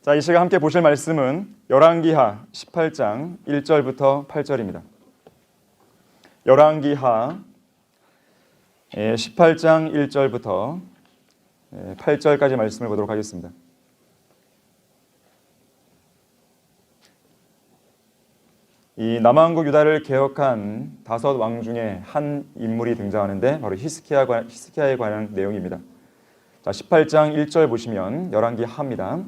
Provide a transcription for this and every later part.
자, 이 시간 함께 보실 말씀은 열왕기하 18장 1절부터 8절입니다. 열왕기하 18장 1절부터 8절까지 말씀을 보도록 하겠습니다. 이 남왕국 유다를 개혁한 5왕 중에 한 인물이 등장하는데 바로 히스기야에 관한 내용입니다. 자, 18장 1절 보시면 열왕기하입니다.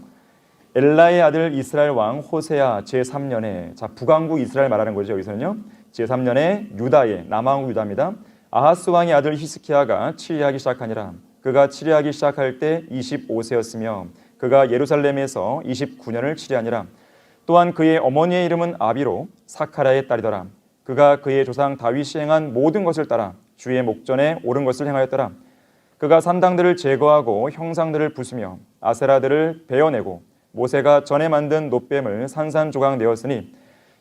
엘라의 아들 이스라엘 왕 호세아 제3년에, 자, 북왕국 이스라엘 말하는 거죠. 여기서는요. 제3년에 유다의 남왕국 유다입니다. 아하스 왕의 아들 히스기야가 치리하기 시작하니라. 그가 치리하기 시작할 때 25세였으며 그가 예루살렘에서 29년을 치리하니라. 또한 그의 어머니의 이름은 아비로 사카라의 딸이더라. 그가 그의 조상 다윗이 행한 모든 것을 따라 주의 목전에 옳은 것을 행하였더라. 그가 산당들을 제거하고 형상들을 부수며 아세라들을 베어내고 모세가 전에 만든 놋뱀을 산산조각 내었으니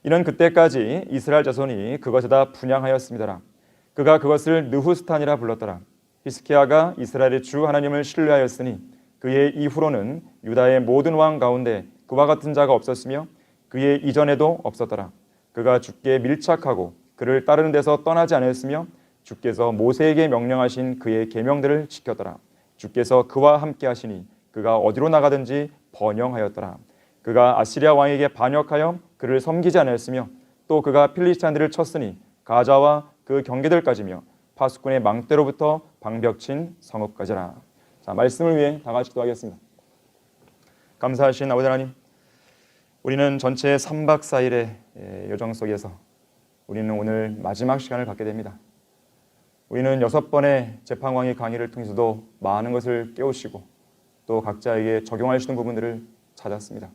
이는 그때까지 이스라엘 자손이 그것에다 분향하였습니다라. 그가 그것을 느후스탄이라 불렀더라. 히스기야가 이스라엘의 주 하나님을 신뢰하였으니 그의 이후로는 유다의 모든 왕 가운데 그와 같은 자가 없었으며 그의 이전에도 없었더라. 그가 주께 밀착하고 그를 따르는 데서 떠나지 않았으며 주께서 모세에게 명령하신 그의 계명들을 지켰더라. 주께서 그와 함께 하시니 그가 어디로 나가든지 번영하였더라. 그가 아시리아 왕에게 반역하여 그를 섬기지 않았으며 또 그가 필리스티안들을 쳤으니 가자와 그 경계들까지며 파수꾼의 망대로부터 방벽친 성읍까지라. 자, 말씀을 위해 다 같이 기도하겠습니다. 감사하신 아버지 하나님, 우리는 전체 3박 4일의 여정 속에서 우리는 오늘 마지막 시간을 갖게 됩니다. 우리는 6번의 재판왕의 강의를 통해서도 많은 것을 깨우치고 또 각자에게 적용할 수 있는 부분들을 찾았습니다.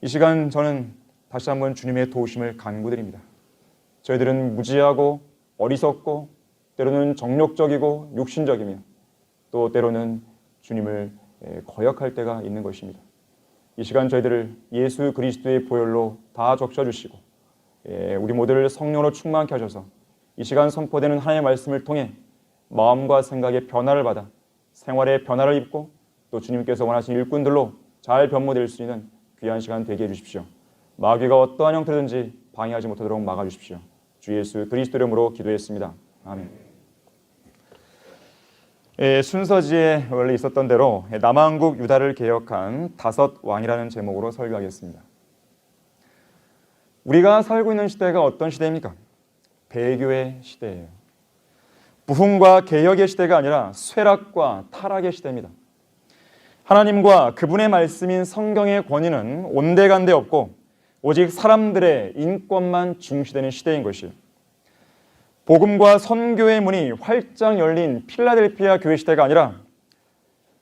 이 시간 저는 다시 한번 주님의 도우심을 간구드립니다. 저희들은 무지하고 어리석고 때로는 정욕적이고 육신적이며 또 때로는 주님을 거역할 때가 있는 것입니다. 이 시간 저희들을 예수 그리스도의 보혈로 다 적셔주시고 우리 모두를 성령으로 충만케 하셔서 이 시간 선포되는 하나님의 말씀을 통해 마음과 생각의 변화를 받아 생활의 변화를 입고 또 주님께서 원하시는 일꾼들로 잘 변모될 수 있는 귀한 시간 되게 해주십시오. 마귀가 어떠한 형태든지 방해하지 못하도록 막아주십시오. 주 예수 그리스도 이름으로 기도했습니다. 아멘. 순서지에 원래 있었던 대로 남왕국 유다를 개혁한 5왕이라는 제목으로 설교하겠습니다. 우리가 살고 있는 시대가 어떤 시대입니까? 배교의 시대예요. 부흥과 개혁의 시대가 아니라 쇠락과 타락의 시대입니다. 하나님과 그분의 말씀인 성경의 권위는 온데간데 없고 오직 사람들의 인권만 중시되는 시대인 것이에요. 복음과 선교의 문이 활짝 열린 필라델피아 교회 시대가 아니라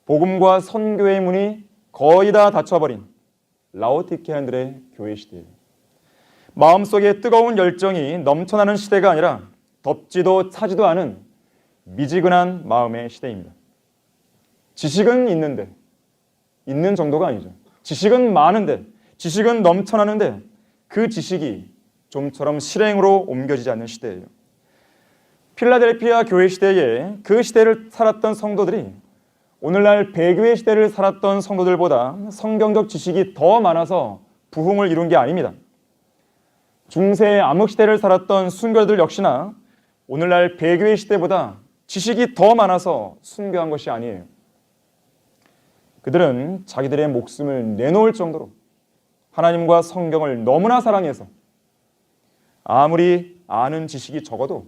복음과 선교의 문이 거의 다 닫혀버린 라오디게아인들의 교회 시대예요. 마음속에 뜨거운 열정이 넘쳐나는 시대가 아니라 덥지도 차지도 않은 미지근한 마음의 시대입니다. 지식은 있는데, 있는 정도가 아니죠. 지식은 많은데, 지식은 넘쳐나는데 그 지식이 좀처럼 실행으로 옮겨지지 않는 시대예요. 필라델피아 교회 시대에 그 시대를 살았던 성도들이 오늘날 배교의 시대를 살았던 성도들보다 성경적 지식이 더 많아서 부흥을 이룬 게 아닙니다. 중세 암흑 시대를 살았던 순교들 역시나 오늘날 배교의 시대보다 지식이 더 많아서 순교한 것이 아니에요. 그들은 자기들의 목숨을 내놓을 정도로 하나님과 성경을 너무나 사랑해서 아무리 아는 지식이 적어도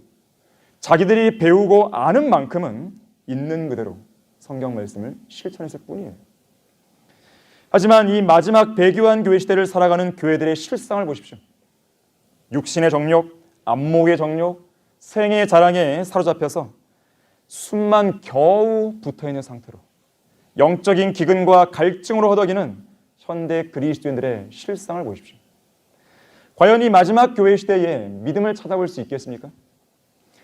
자기들이 배우고 아는 만큼은 있는 그대로 성경 말씀을 실천했을 뿐이에요. 하지만 이 마지막 배교한 교회 시대를 살아가는 교회들의 실상을 보십시오. 육신의 정욕, 안목의 정욕, 생의 자랑에 사로잡혀서 숨만 겨우 붙어있는 상태로 영적인 기근과 갈증으로 허덕이는 현대 그리스도인들의 실상을 보십시오. 과연 이 마지막 교회 시대에 믿음을 찾아볼 수 있겠습니까?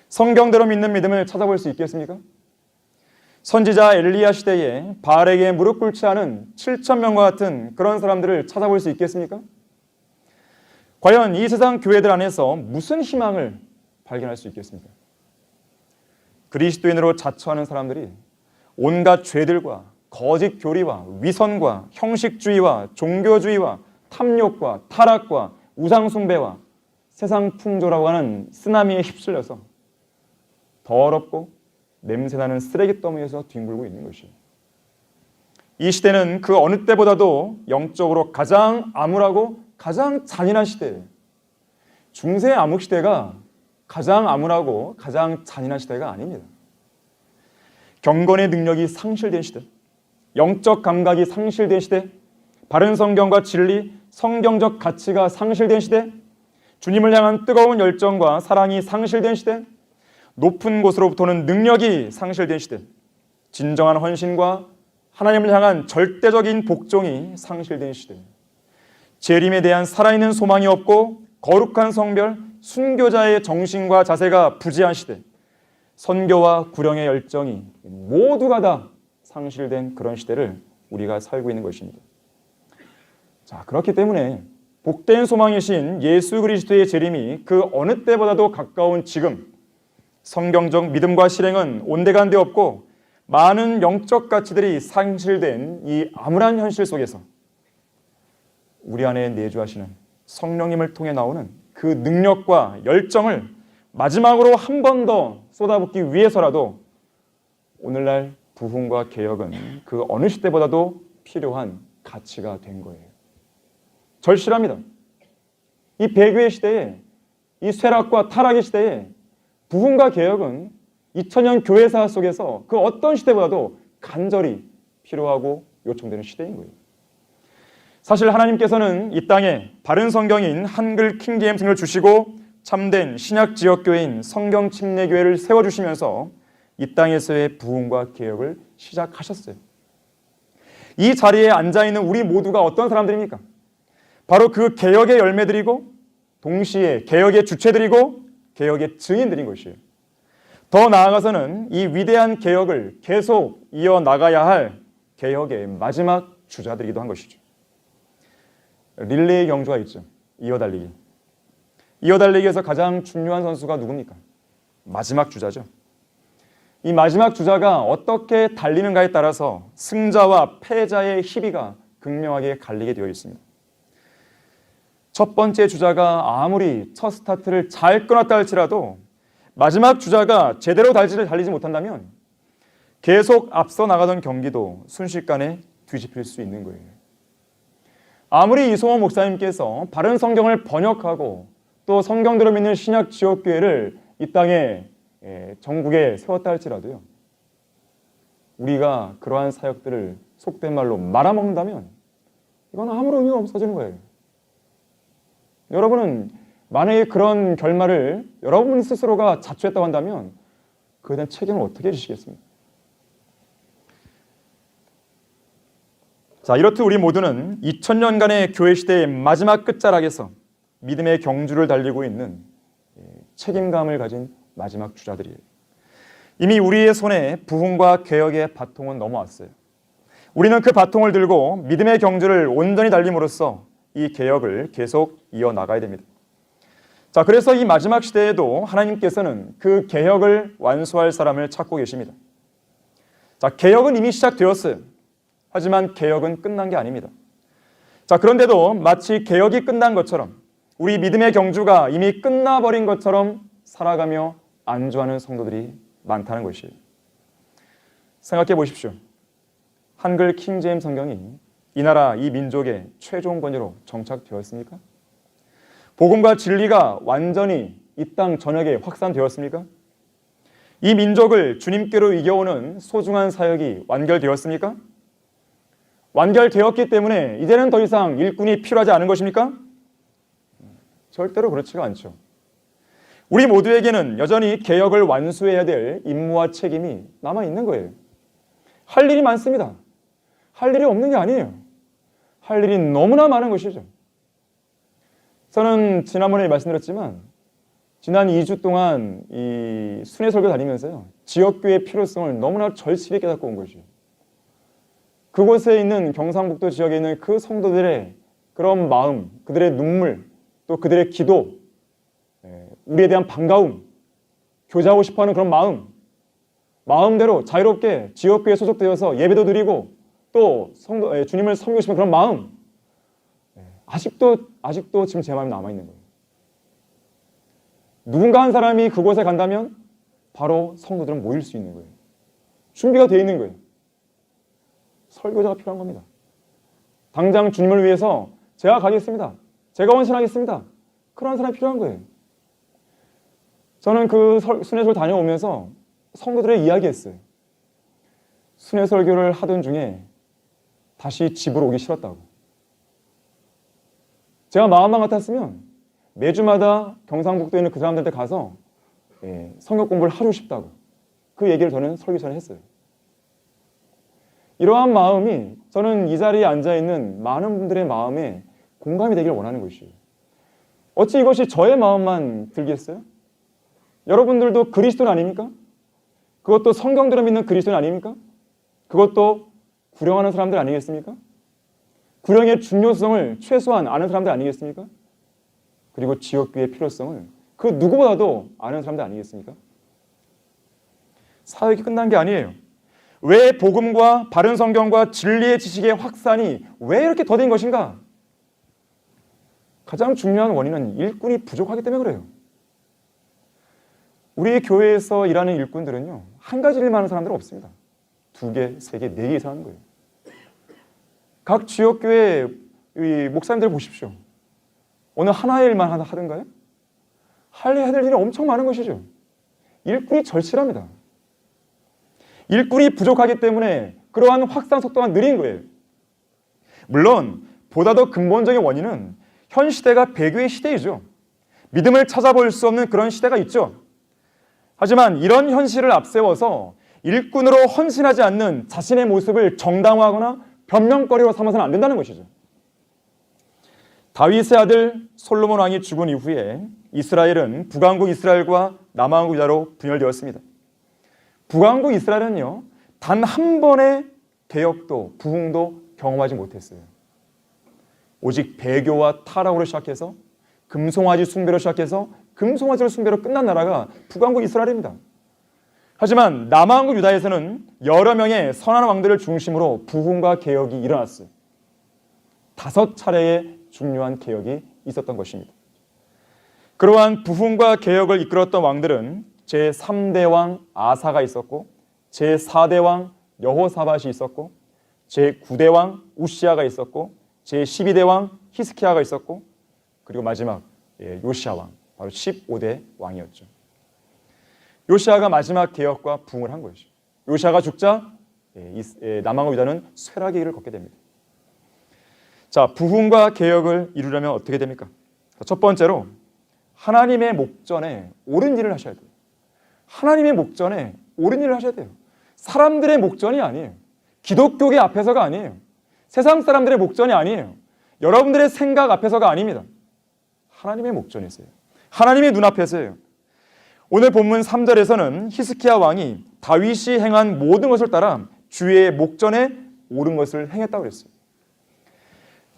성경대로 믿는 믿음을 찾아볼 수 있겠습니까? 선지자 엘리야 시대에 바알에게 무릎 꿇지 않은 7,000명과 같은 그런 사람들을 찾아볼 수 있겠습니까? 과연 이 세상 교회들 안에서 무슨 희망을 발견할 수 있겠습니까? 그리스도인으로 자처하는 사람들이 온갖 죄들과 거짓 교리와 위선과 형식주의와 종교주의와 탐욕과 타락과 우상숭배와 세상 풍조라고 하는 쓰나미에 휩쓸려서 더럽고 냄새나는 쓰레기 더미에서 뒹굴고 있는 것이에요. 이 시대는 그 어느 때보다도 영적으로 가장 암울하고 가장 잔인한 시대예요. 중세 암흑 시대가 가장 암울하고 가장 잔인한 시대가 아닙니다. 경건의 능력이 상실된 시대, 영적 감각이 상실된 시대, 바른 성경과 진리, 성경적 가치가 상실된 시대, 주님을 향한 뜨거운 열정과 사랑이 상실된 시대, 높은 곳으로부터는 능력이 상실된 시대, 진정한 헌신과 하나님을 향한 절대적인 복종이 상실된 시대, 재림에 대한 살아있는 소망이 없고 거룩한 성별, 순교자의 정신과 자세가 부재한 시대, 선교와 구령의 열정이 모두가 다 상실된 그런 시대를 우리가 살고 있는 것입니다. 자, 그렇기 때문에 복된 소망이신 예수 그리스도의 재림이 그 어느 때보다도 가까운 지금, 성경적 믿음과 실행은 온데간데 없고 많은 영적 가치들이 상실된 이 암울한 현실 속에서 우리 안에 내주하시는 성령님을 통해 나오는 그 능력과 열정을 마지막으로 한 번 더 쏟아붓기 위해서라도 오늘날 부흥과 개혁은 그 어느 시대보다도 필요한 가치가 된 거예요. 절실합니다. 이 배교의 시대에, 이 쇠락과 타락의 시대에 부흥과 개혁은 2000년 교회사 속에서 그 어떤 시대보다도 간절히 필요하고 요청되는 시대인 거예요. 사실 하나님께서는 이 땅에 바른 성경인 한글 킹제임스를 주시고 참된 신약 지역교회인 성경 침례교회를 세워주시면서 이 땅에서의 부흥과 개혁을 시작하셨어요. 이 자리에 앉아있는 우리 모두가 어떤 사람들입니까? 바로 그 개혁의 열매들이고 동시에 개혁의 주체들이고 개혁의 증인들인 것이에요. 더 나아가서는 이 위대한 개혁을 계속 이어나가야 할 개혁의 마지막 주자들이기도 한 것이죠. 릴레이 경주가 있죠. 이어달리기. 이어달리기에서 가장 중요한 선수가 누굽니까? 마지막 주자죠. 이 마지막 주자가 어떻게 달리는가에 따라서 승자와 패자의 희비가 극명하게 갈리게 되어 있습니다. 첫 번째 주자가 아무리 첫 스타트를 잘 끊었다 할지라도 마지막 주자가 제대로 달리지 못한다면 계속 앞서 나가던 경기도 순식간에 뒤집힐 수 있는 거예요. 아무리 이송호 목사님께서 바른 성경을 번역하고 또 성경대로 믿는 신약 지역교회를 이 땅에 전국에 세웠다 할지라도요, 우리가 그러한 사역들을 속된 말로 말아먹는다면 이건 아무런 의미가 없어지는 거예요. 여러분은 만약에 그런 결말을 여러분 스스로가 자초했다고 한다면 그에 대한 책임을 어떻게 지시겠습니까? 자, 이렇듯 우리 모두는 2000년간의 교회 시대의 마지막 끝자락에서 믿음의 경주를 달리고 있는 책임감을 가진 마지막 주자들이에요. 이미 우리의 손에 부흥과 개혁의 바통은 넘어왔어요. 우리는 그 바통을 들고 믿음의 경주를 온전히 달림으로써 이 개혁을 계속 이어나가야 됩니다. 자, 그래서 이 마지막 시대에도 하나님께서는 그 개혁을 완수할 사람을 찾고 계십니다. 자, 개혁은 이미 시작되었어요. 하지만 개혁은 끝난 게 아닙니다. 자, 그런데도 마치 개혁이 끝난 것처럼 우리 믿음의 경주가 이미 끝나버린 것처럼 살아가며 안주하는 성도들이 많다는 것이에요. 생각해 보십시오. 한글 킹제임스 성경이 이 나라, 이 민족의 최종 권위로 정착되었습니까? 복음과 진리가 완전히 이 땅 전역에 확산되었습니까? 이 민족을 주님께로 이겨오는 소중한 사역이 완결되었습니까? 완결되었기 때문에 이제는 더 이상 일꾼이 필요하지 않은 것입니까? 절대로 그렇지가 않죠. 우리 모두에게는 여전히 개혁을 완수해야 될 임무와 책임이 남아있는 거예요. 할 일이 많습니다. 할 일이 없는 게 아니에요. 할 일이 너무나 많은 것이죠. 저는 지난번에 말씀드렸지만 지난 2주 동안 이 순회 설교 다니면서요, 지역교회의 필요성을 너무나 절실히 깨닫고 온 것이에요. 그곳에 있는 경상북도 지역에 있는 그 성도들의 그런 마음, 그들의 눈물, 또 그들의 기도, 우리에 대한 반가움, 교제하고 싶어하는 그런 마음대로 자유롭게 지역교회에 소속되어서 예배도 드리고 또 주님을 섬기고 싶은 그런 마음, 아직도 지금 제 마음에 남아있는 거예요. 누군가 한 사람이 그곳에 간다면 바로 성도들은 모일 수 있는 거예요. 준비가 되어 있는 거예요. 설교자가 필요한 겁니다. 당장 주님을 위해서 제가 가겠습니다. 제가 헌신하겠습니다. 그런 사람이 필요한 거예요. 저는 그 순회설 다녀오면서 성도들의 이야기했어요. 순회 설교를 하던 중에 다시 집으로 오기 싫었다고. 제가 마음만 같았으면 매주마다 경상북도에 있는 그 사람들한테 가서 성경 공부를 하고 싶다고 그 얘기를 저는 설교 전에 했어요. 이러한 마음이 저는 이 자리에 앉아있는 많은 분들의 마음에 공감이 되기를 원하는 것이에요. 어찌 이것이 저의 마음만 들겠어요? 여러분들도 그리스도는 아닙니까? 그것도 성경대로 믿는 그리스도는 아닙니까? 그것도 구령하는 사람들 아니겠습니까? 구령의 중요성을 최소한 아는 사람들 아니겠습니까? 그리고 지옥교의 필요성을 그 누구보다도 아는 사람들 아니겠습니까? 사역이 끝난 게 아니에요. 왜 복음과 바른 성경과 진리의 지식의 확산이 왜 이렇게 더딘 것인가? 가장 중요한 원인은 일꾼이 부족하기 때문에 그래요. 우리 교회에서 일하는 일꾼들은요, 한 가지 일만 하는 사람들은 없습니다. 2개, 3개, 4개 이상 하는 거예요. 각 지역교회 목사님들 보십시오. 어느 하나의 일만 하던가요? 해야 될 일이 엄청 많은 것이죠. 일꾼이 절실합니다. 일꾼이 부족하기 때문에 그러한 확산 속도가 느린 거예요. 물론 보다 더 근본적인 원인은 현 시대가 배교의 시대이죠. 믿음을 찾아볼 수 없는 그런 시대가 있죠. 하지만 이런 현실을 앞세워서 일꾼으로 헌신하지 않는 자신의 모습을 정당화하거나 변명거리로 삼아서는 안 된다는 것이죠. 다윗의 아들 솔로몬 왕이 죽은 이후에 이스라엘은 북왕국 이스라엘과 남왕국 유다로 분열되었습니다. 북왕국 이스라엘은요, 단 한 번의 개혁도 부흥도 경험하지 못했어요. 오직 배교와 타락으로 시작해서 금송아지 숭배로 시작해서 금송아지를 숭배로 끝난 나라가 북왕국 이스라엘입니다. 하지만 남왕국 유다에서는 여러 명의 선한 왕들을 중심으로 부흥과 개혁이 일어났어요. 5차례의 중요한 개혁이 있었던 것입니다. 그러한 부흥과 개혁을 이끌었던 왕들은 제3대 왕 아사가 있었고, 제4대 왕 여호사밧이 있었고, 제9대 왕 우시아가 있었고, 제12대 왕 히스키야가 있었고, 그리고 마지막 요시아 왕, 바로 15대 왕이었죠. 요시아가 마지막 개혁과 부흥을 한 것이죠. 요시아가 죽자 남왕국 유다는 쇠락의 길을 걷게 됩니다. 자, 부흥과 개혁을 이루려면 어떻게 됩니까? 첫 번째로 하나님의 목전에 옳은 일을 하셔야 돼요. 하나님의 목전에 옳은 일을 하셔야 돼요. 사람들의 목전이 아니에요. 기독교계 앞에서가 아니에요. 세상 사람들의 목전이 아니에요. 여러분들의 생각 앞에서가 아닙니다. 하나님의 목전에서요. 하나님의 눈앞에서요. 오늘 본문 3절에서는 히스키야 왕이 다윗이 행한 모든 것을 따라 주의 목전에 옳은 것을 행했다고 그랬어요.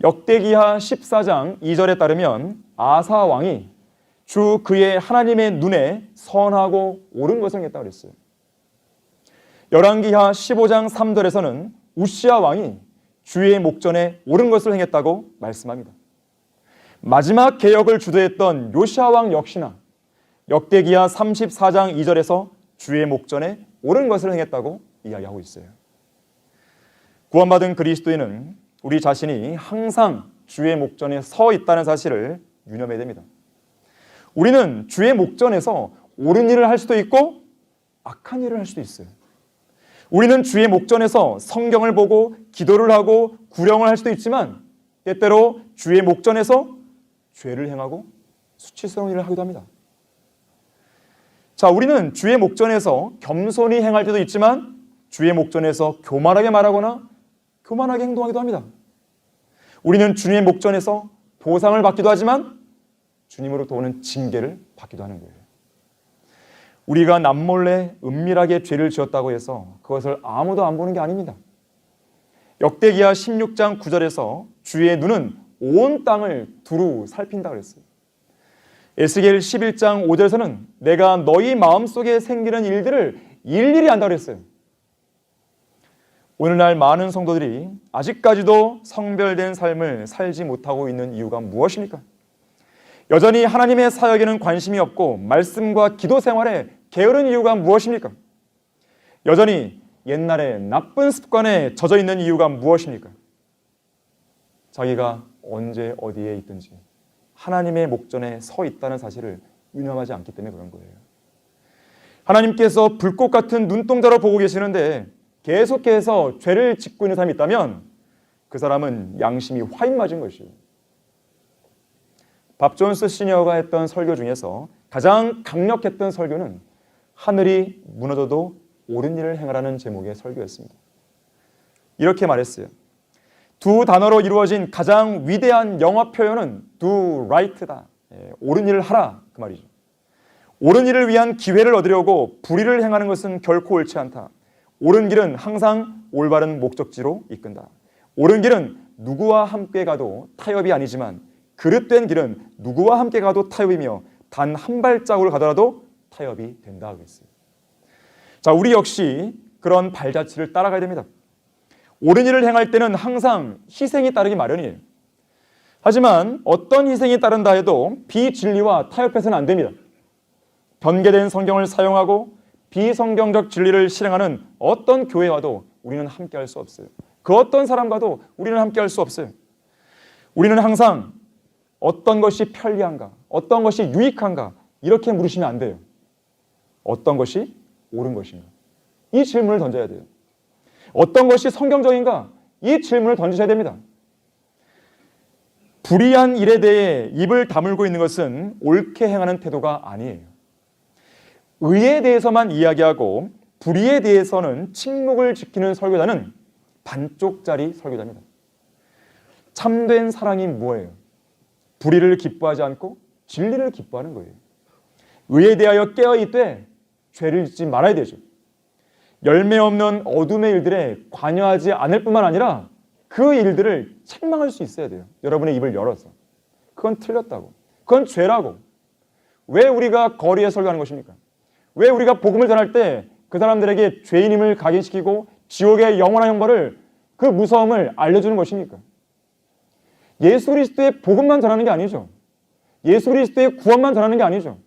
역대기하 14장 2절에 따르면 아사 왕이 주 그의 하나님의 눈에 선하고 옳은 것을 행했다고 그랬어요. 열왕기하 15장 3절에서는 우시야 왕이 주의 목전에 옳은 것을 행했다고 말씀합니다. 마지막 개혁을 주도했던 요시야 왕 역시나 역대기하 34장 2절에서 주의 목전에 옳은 것을 행했다고 이야기하고 있어요. 구원받은 그리스도인은 우리 자신이 항상 주의 목전에 서 있다는 사실을 유념해야 됩니다. 우리는 주의 목전에서 옳은 일을 할 수도 있고 악한 일을 할 수도 있어요. 우리는 주의 목전에서 성경을 보고 기도를 하고 구령을 할 수도 있지만 때때로 주의 목전에서 죄를 행하고 수치스러운 일을 하기도 합니다. 자, 우리는 주의 목전에서 겸손히 행할 때도 있지만 주의 목전에서 교만하게 말하거나 교만하게 행동하기도 합니다. 우리는 주님의 목전에서 보상을 받기도 하지만 주님으로부터 오는 징계를 받기도 하는 거예요. 우리가 남몰래 은밀하게 죄를 지었다고 해서 그것을 아무도 안 보는 게 아닙니다. 역대기하 16장 9절에서 주의 눈은 온 땅을 두루 살핀다 그랬어요. 에스겔 11장 5절에서는 내가 너희 마음속에 생기는 일들을 일일이 안다 그랬어요. 오늘날 많은 성도들이 아직까지도 성별된 삶을 살지 못하고 있는 이유가 무엇입니까? 여전히 하나님의 사역에는 관심이 없고 말씀과 기도 생활에 게으른 이유가 무엇입니까? 여전히 옛날에 나쁜 습관에 젖어 있는 이유가 무엇입니까? 자기가 언제 어디에 있든지 하나님의 목전에 서 있다는 사실을 유념하지 않기 때문에 그런 거예요. 하나님께서 불꽃 같은 눈동자로 보고 계시는데 계속해서 죄를 짓고 있는 사람이 있다면 그 사람은 양심이 화인 맞은 것이에요. 밥 존스 시니어가 했던 설교 중에서 가장 강력했던 설교는 하늘이 무너져도 옳은 일을 행하라는 제목의 설교였습니다. 이렇게 말했어요. 두 단어로 이루어진 가장 위대한 영어 표현은 do right다. 옳은 일을 하라 그 말이죠. 옳은 일을 위한 기회를 얻으려고 불의를 행하는 것은 결코 옳지 않다. 옳은 길은 항상 올바른 목적지로 이끈다. 옳은 길은 누구와 함께 가도 타협이 아니지만 그릇된 길은 누구와 함께 가도 타협이며 단 한 발자국을 가더라도 타협이 된다 하겠어요. 자, 우리 역시 그런 발자취를 따라가야 됩니다. 옳은 일을 행할 때는 항상 희생이 따르기 마련이에요. 하지만 어떤 희생이 따른다 해도 비진리와 타협해서는 안 됩니다. 변개된 성경을 사용하고 비성경적 진리를 실행하는 어떤 교회와도 우리는 함께할 수 없어요. 그 어떤 사람과도 우리는 함께할 수 없어요. 우리는 항상 어떤 것이 편리한가, 어떤 것이 유익한가 이렇게 물으시면 안 돼요. 어떤 것이 옳은 것인가? 이 질문을 던져야 돼요. 어떤 것이 성경적인가? 이 질문을 던지셔야 됩니다. 불의한 일에 대해 입을 다물고 있는 것은 옳게 행하는 태도가 아니에요. 의에 대해서만 이야기하고 불의에 대해서는 침묵을 지키는 설교자는 반쪽짜리 설교자입니다. 참된 사랑이 뭐예요? 불의를 기뻐하지 않고 진리를 기뻐하는 거예요. 의에 대하여 깨어있되 죄를 짓지 말아야 되죠. 열매 없는 어둠의 일들에 관여하지 않을 뿐만 아니라 그 일들을 책망할 수 있어야 돼요. 여러분의 입을 열어서. 그건 틀렸다고. 그건 죄라고. 왜 우리가 거리에 설교하는 것입니까? 왜 우리가 복음을 전할 때 그 사람들에게 죄인임을 각인시키고 지옥의 영원한 형벌을 그 무서움을 알려주는 것입니까? 예수 그리스도의 복음만 전하는 게 아니죠. 예수 그리스도의 구원만 전하는 게 아니죠.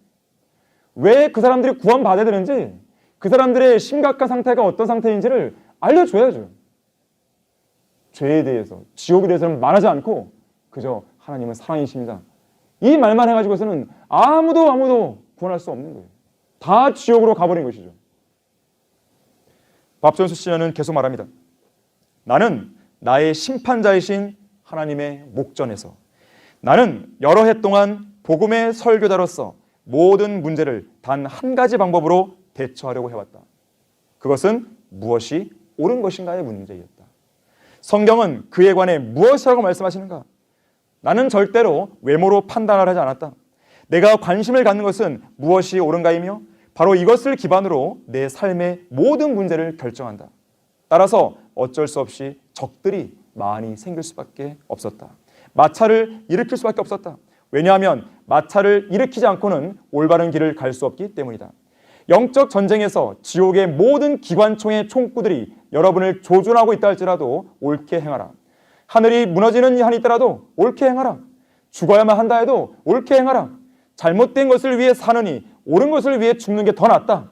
왜 그 사람들이 구원받아야 되는지 그 사람들의 심각한 상태가 어떤 상태인지를 알려줘야죠. 죄에 대해서, 지옥에 대해서는 말하지 않고 그저 하나님은 사랑이십니다. 이 말만 해가지고서는 아무도 구원할 수 없는 거예요. 다 지옥으로 가버린 것이죠. 밥존스 씨는 계속 말합니다. 나는 나의 심판자이신 하나님의 목전에서 나는 여러 해 동안 복음의 설교자로서 모든 문제를 단 한 가지 방법으로 대처하려고 해왔다. 그것은 무엇이 옳은 것인가의 문제였다. 성경은 그에 관해 무엇이라고 말씀하시는가? 나는 절대로 외모로 판단을 하지 않았다. 내가 관심을 갖는 것은 무엇이 옳은가이며 바로 이것을 기반으로 내 삶의 모든 문제를 결정한다. 따라서 어쩔 수 없이 적들이 많이 생길 수밖에 없었다. 마찰을 일으킬 수밖에 없었다. 왜냐하면 마찰을 일으키지 않고는 올바른 길을 갈 수 없기 때문이다. 영적 전쟁에서 지옥의 모든 기관총의 총구들이 여러분을 조준하고 있다 할지라도 옳게 행하라. 하늘이 무너지는 한이 있더라도 옳게 행하라. 죽어야만 한다 해도 옳게 행하라. 잘못된 것을 위해 사느니 옳은 것을 위해 죽는 게 더 낫다.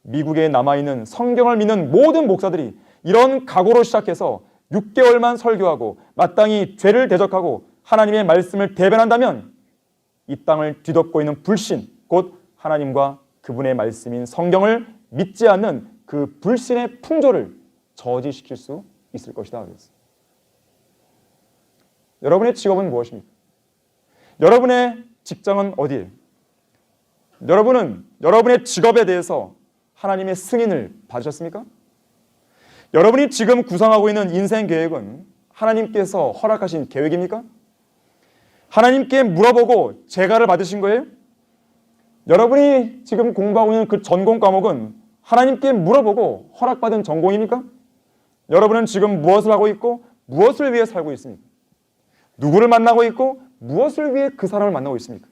미국에 남아있는 성경을 믿는 모든 목사들이 이런 각오로 시작해서 6개월만 설교하고 마땅히 죄를 대적하고 하나님의 말씀을 대변한다면 이 땅을 뒤덮고 있는 불신, 곧 하나님과 그분의 말씀인 성경을 믿지 않는 그 불신의 풍조를 저지시킬 수 있을 것이다. 그랬어요. 여러분의 직업은 무엇입니까? 여러분의 직장은 어디예요? 여러분은 여러분의 직업에 대해서 하나님의 승인을 받으셨습니까? 여러분이 지금 구상하고 있는 인생 계획은 하나님께서 허락하신 계획입니까? 하나님께 물어보고 재가를 받으신 거예요? 여러분이 지금 공부하고 있는 그 전공 과목은 하나님께 물어보고 허락받은 전공입니까? 여러분은 지금 무엇을 하고 있고 무엇을 위해 살고 있습니까? 누구를 만나고 있고 무엇을 위해 그 사람을 만나고 있습니까?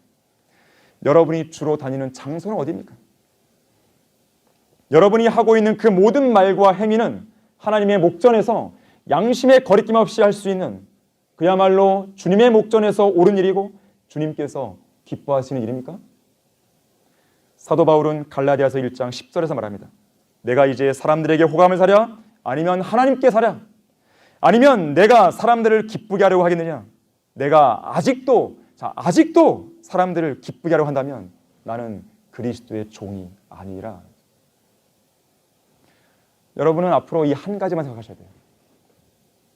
여러분이 주로 다니는 장소는 어디입니까? 여러분이 하고 있는 그 모든 말과 행위는 하나님의 목전에서 양심의 거리낌 없이 할 수 있는 그야말로 주님의 목전에서 옳은 일이고 주님께서 기뻐하시는 일입니까? 사도 바울은 갈라디아서 1장 10절에서 말합니다. 내가 이제 사람들에게 호감을 사랴? 아니면 하나님께 사랴? 아니면 내가 사람들을 기쁘게 하려고 하겠느냐? 내가 아직도 사람들을 기쁘게 하려고 한다면 나는 그리스도의 종이 아니라. 여러분은 앞으로 이 한 가지만 생각하셔야 돼요.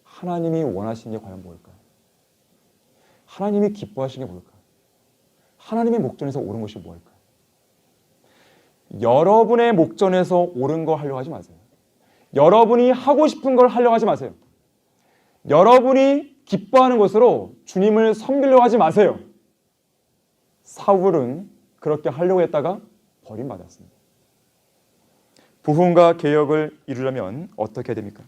하나님이 원하시는 게 과연 뭘까요? 하나님이 기뻐하시는 게 뭘까요? 하나님의 목전에서 옳은 것이 뭘까요? 여러분의 목전에서 옳은 거 하려고 하지 마세요. 여러분이 하고 싶은 걸 하려고 하지 마세요. 여러분이 기뻐하는 것으로 주님을 섬기려고 하지 마세요. 사울은 그렇게 하려고 했다가 버림받았습니다. 부흥과 개혁을 이루려면 어떻게 해야 됩니까?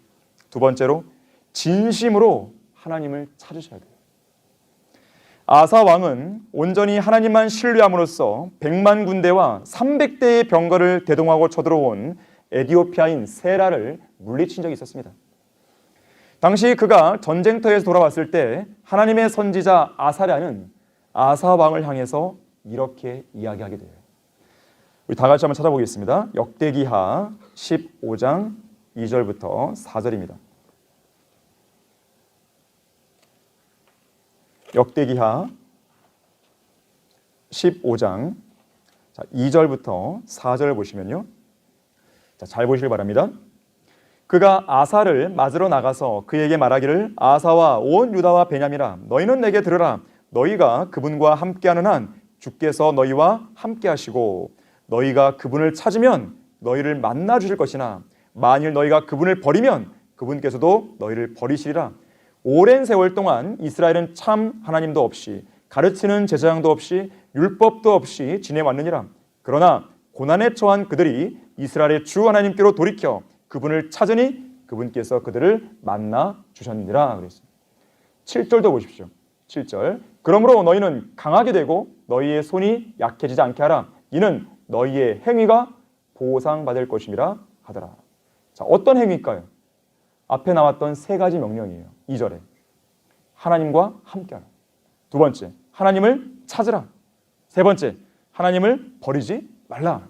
두 번째로 진심으로 하나님을 찾으셔야 돼요. 아사 왕은 온전히 하나님만 신뢰함으로써 100만 군대와 300대의 병거를 대동하고 쳐들어온 에디오피아인 세라를 물리친 적이 있었습니다. 당시 그가 전쟁터에서 돌아왔을 때 하나님의 선지자 아사랴는 아사 왕을 향해서 이렇게 이야기하게 돼요. 우리 다 같이 한번 찾아보겠습니다. 역대기하 15장 2절부터 4절입니다. 역대기하 15장 2절부터 4절 보시면요. 잘 보시길 바랍니다. 그가 아사를 맞으러 나가서 그에게 말하기를 아사와 온 유다와 베냐민아 너희는 내게 들으라. 너희가 그분과 함께하는 한 주께서 너희와 함께하시고 너희가 그분을 찾으면 너희를 만나 주실 것이나 만일 너희가 그분을 버리면 그분께서도 너희를 버리시리라. 오랜 세월 동안 이스라엘은 참 하나님도 없이 가르치는 제사장도 없이 율법도 없이 지내왔느니라. 그러나 고난에 처한 그들이 이스라엘의 주 하나님께로 돌이켜 그분을 찾으니 그분께서 그들을 만나 주셨느니라 그랬습니다. 7절도 보십시오. 7절 그러므로 너희는 강하게 되고 너희의 손이 약해지지 않게 하라. 이는 너희의 행위가 보상받을 것임이라 하더라. 자, 어떤 행위일까요? 앞에 나왔던 세 가지 명령이에요. 2절에 하나님과 함께하라. 두 번째 하나님을 찾으라. 세 번째 하나님을 버리지 말라.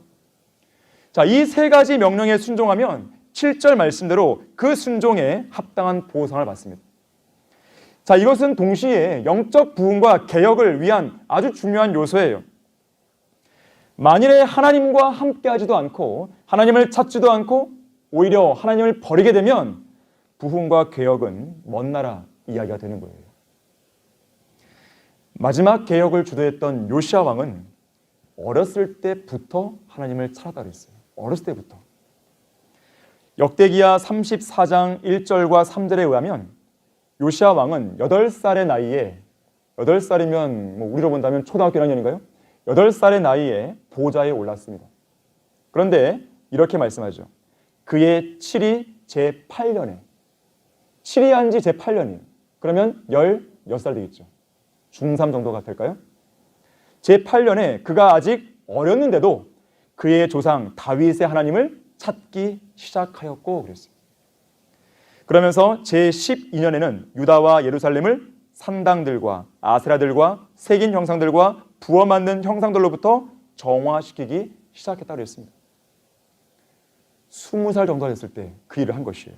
자, 이 세 가지 명령에 순종하면 7절 말씀대로 그 순종에 합당한 보상을 받습니다. 자, 이것은 동시에 영적 부흥과 개혁을 위한 아주 중요한 요소예요. 만일에 하나님과 함께하지도 않고 하나님을 찾지도 않고 오히려 하나님을 버리게 되면 부흥과 개혁은 먼 나라 이야기가 되는 거예요. 마지막 개혁을 주도했던 요시야 왕은 어렸을 때부터 하나님을 찾았다고 했어요. 어렸을 때부터. 역대기하 34장 1절과 3절에 의하면 요시야 왕은 8살의 나이에 8살이면 우리로 본다면 초등학교 1학년인가요? 8살의 나이에 보좌에 올랐습니다. 그런데 이렇게 말씀하죠. 그의 7이 제8년에 7이 한 지 제8년이에요. 그러면 16살 되겠죠. 중3 정도가 될까요? 제8년에 그가 아직 어렸는데도 그의 조상 다윗의 하나님을 찾기 시작하였고 그랬어요. 그러면서 제12년에는 유다와 예루살렘을 산당들과 아세라들과 새긴 형상들과 부어 만든 형상들로부터 정화시키기 시작했다고 했습니다. 20살 정도 됐을 때 그 일을 한 것이에요.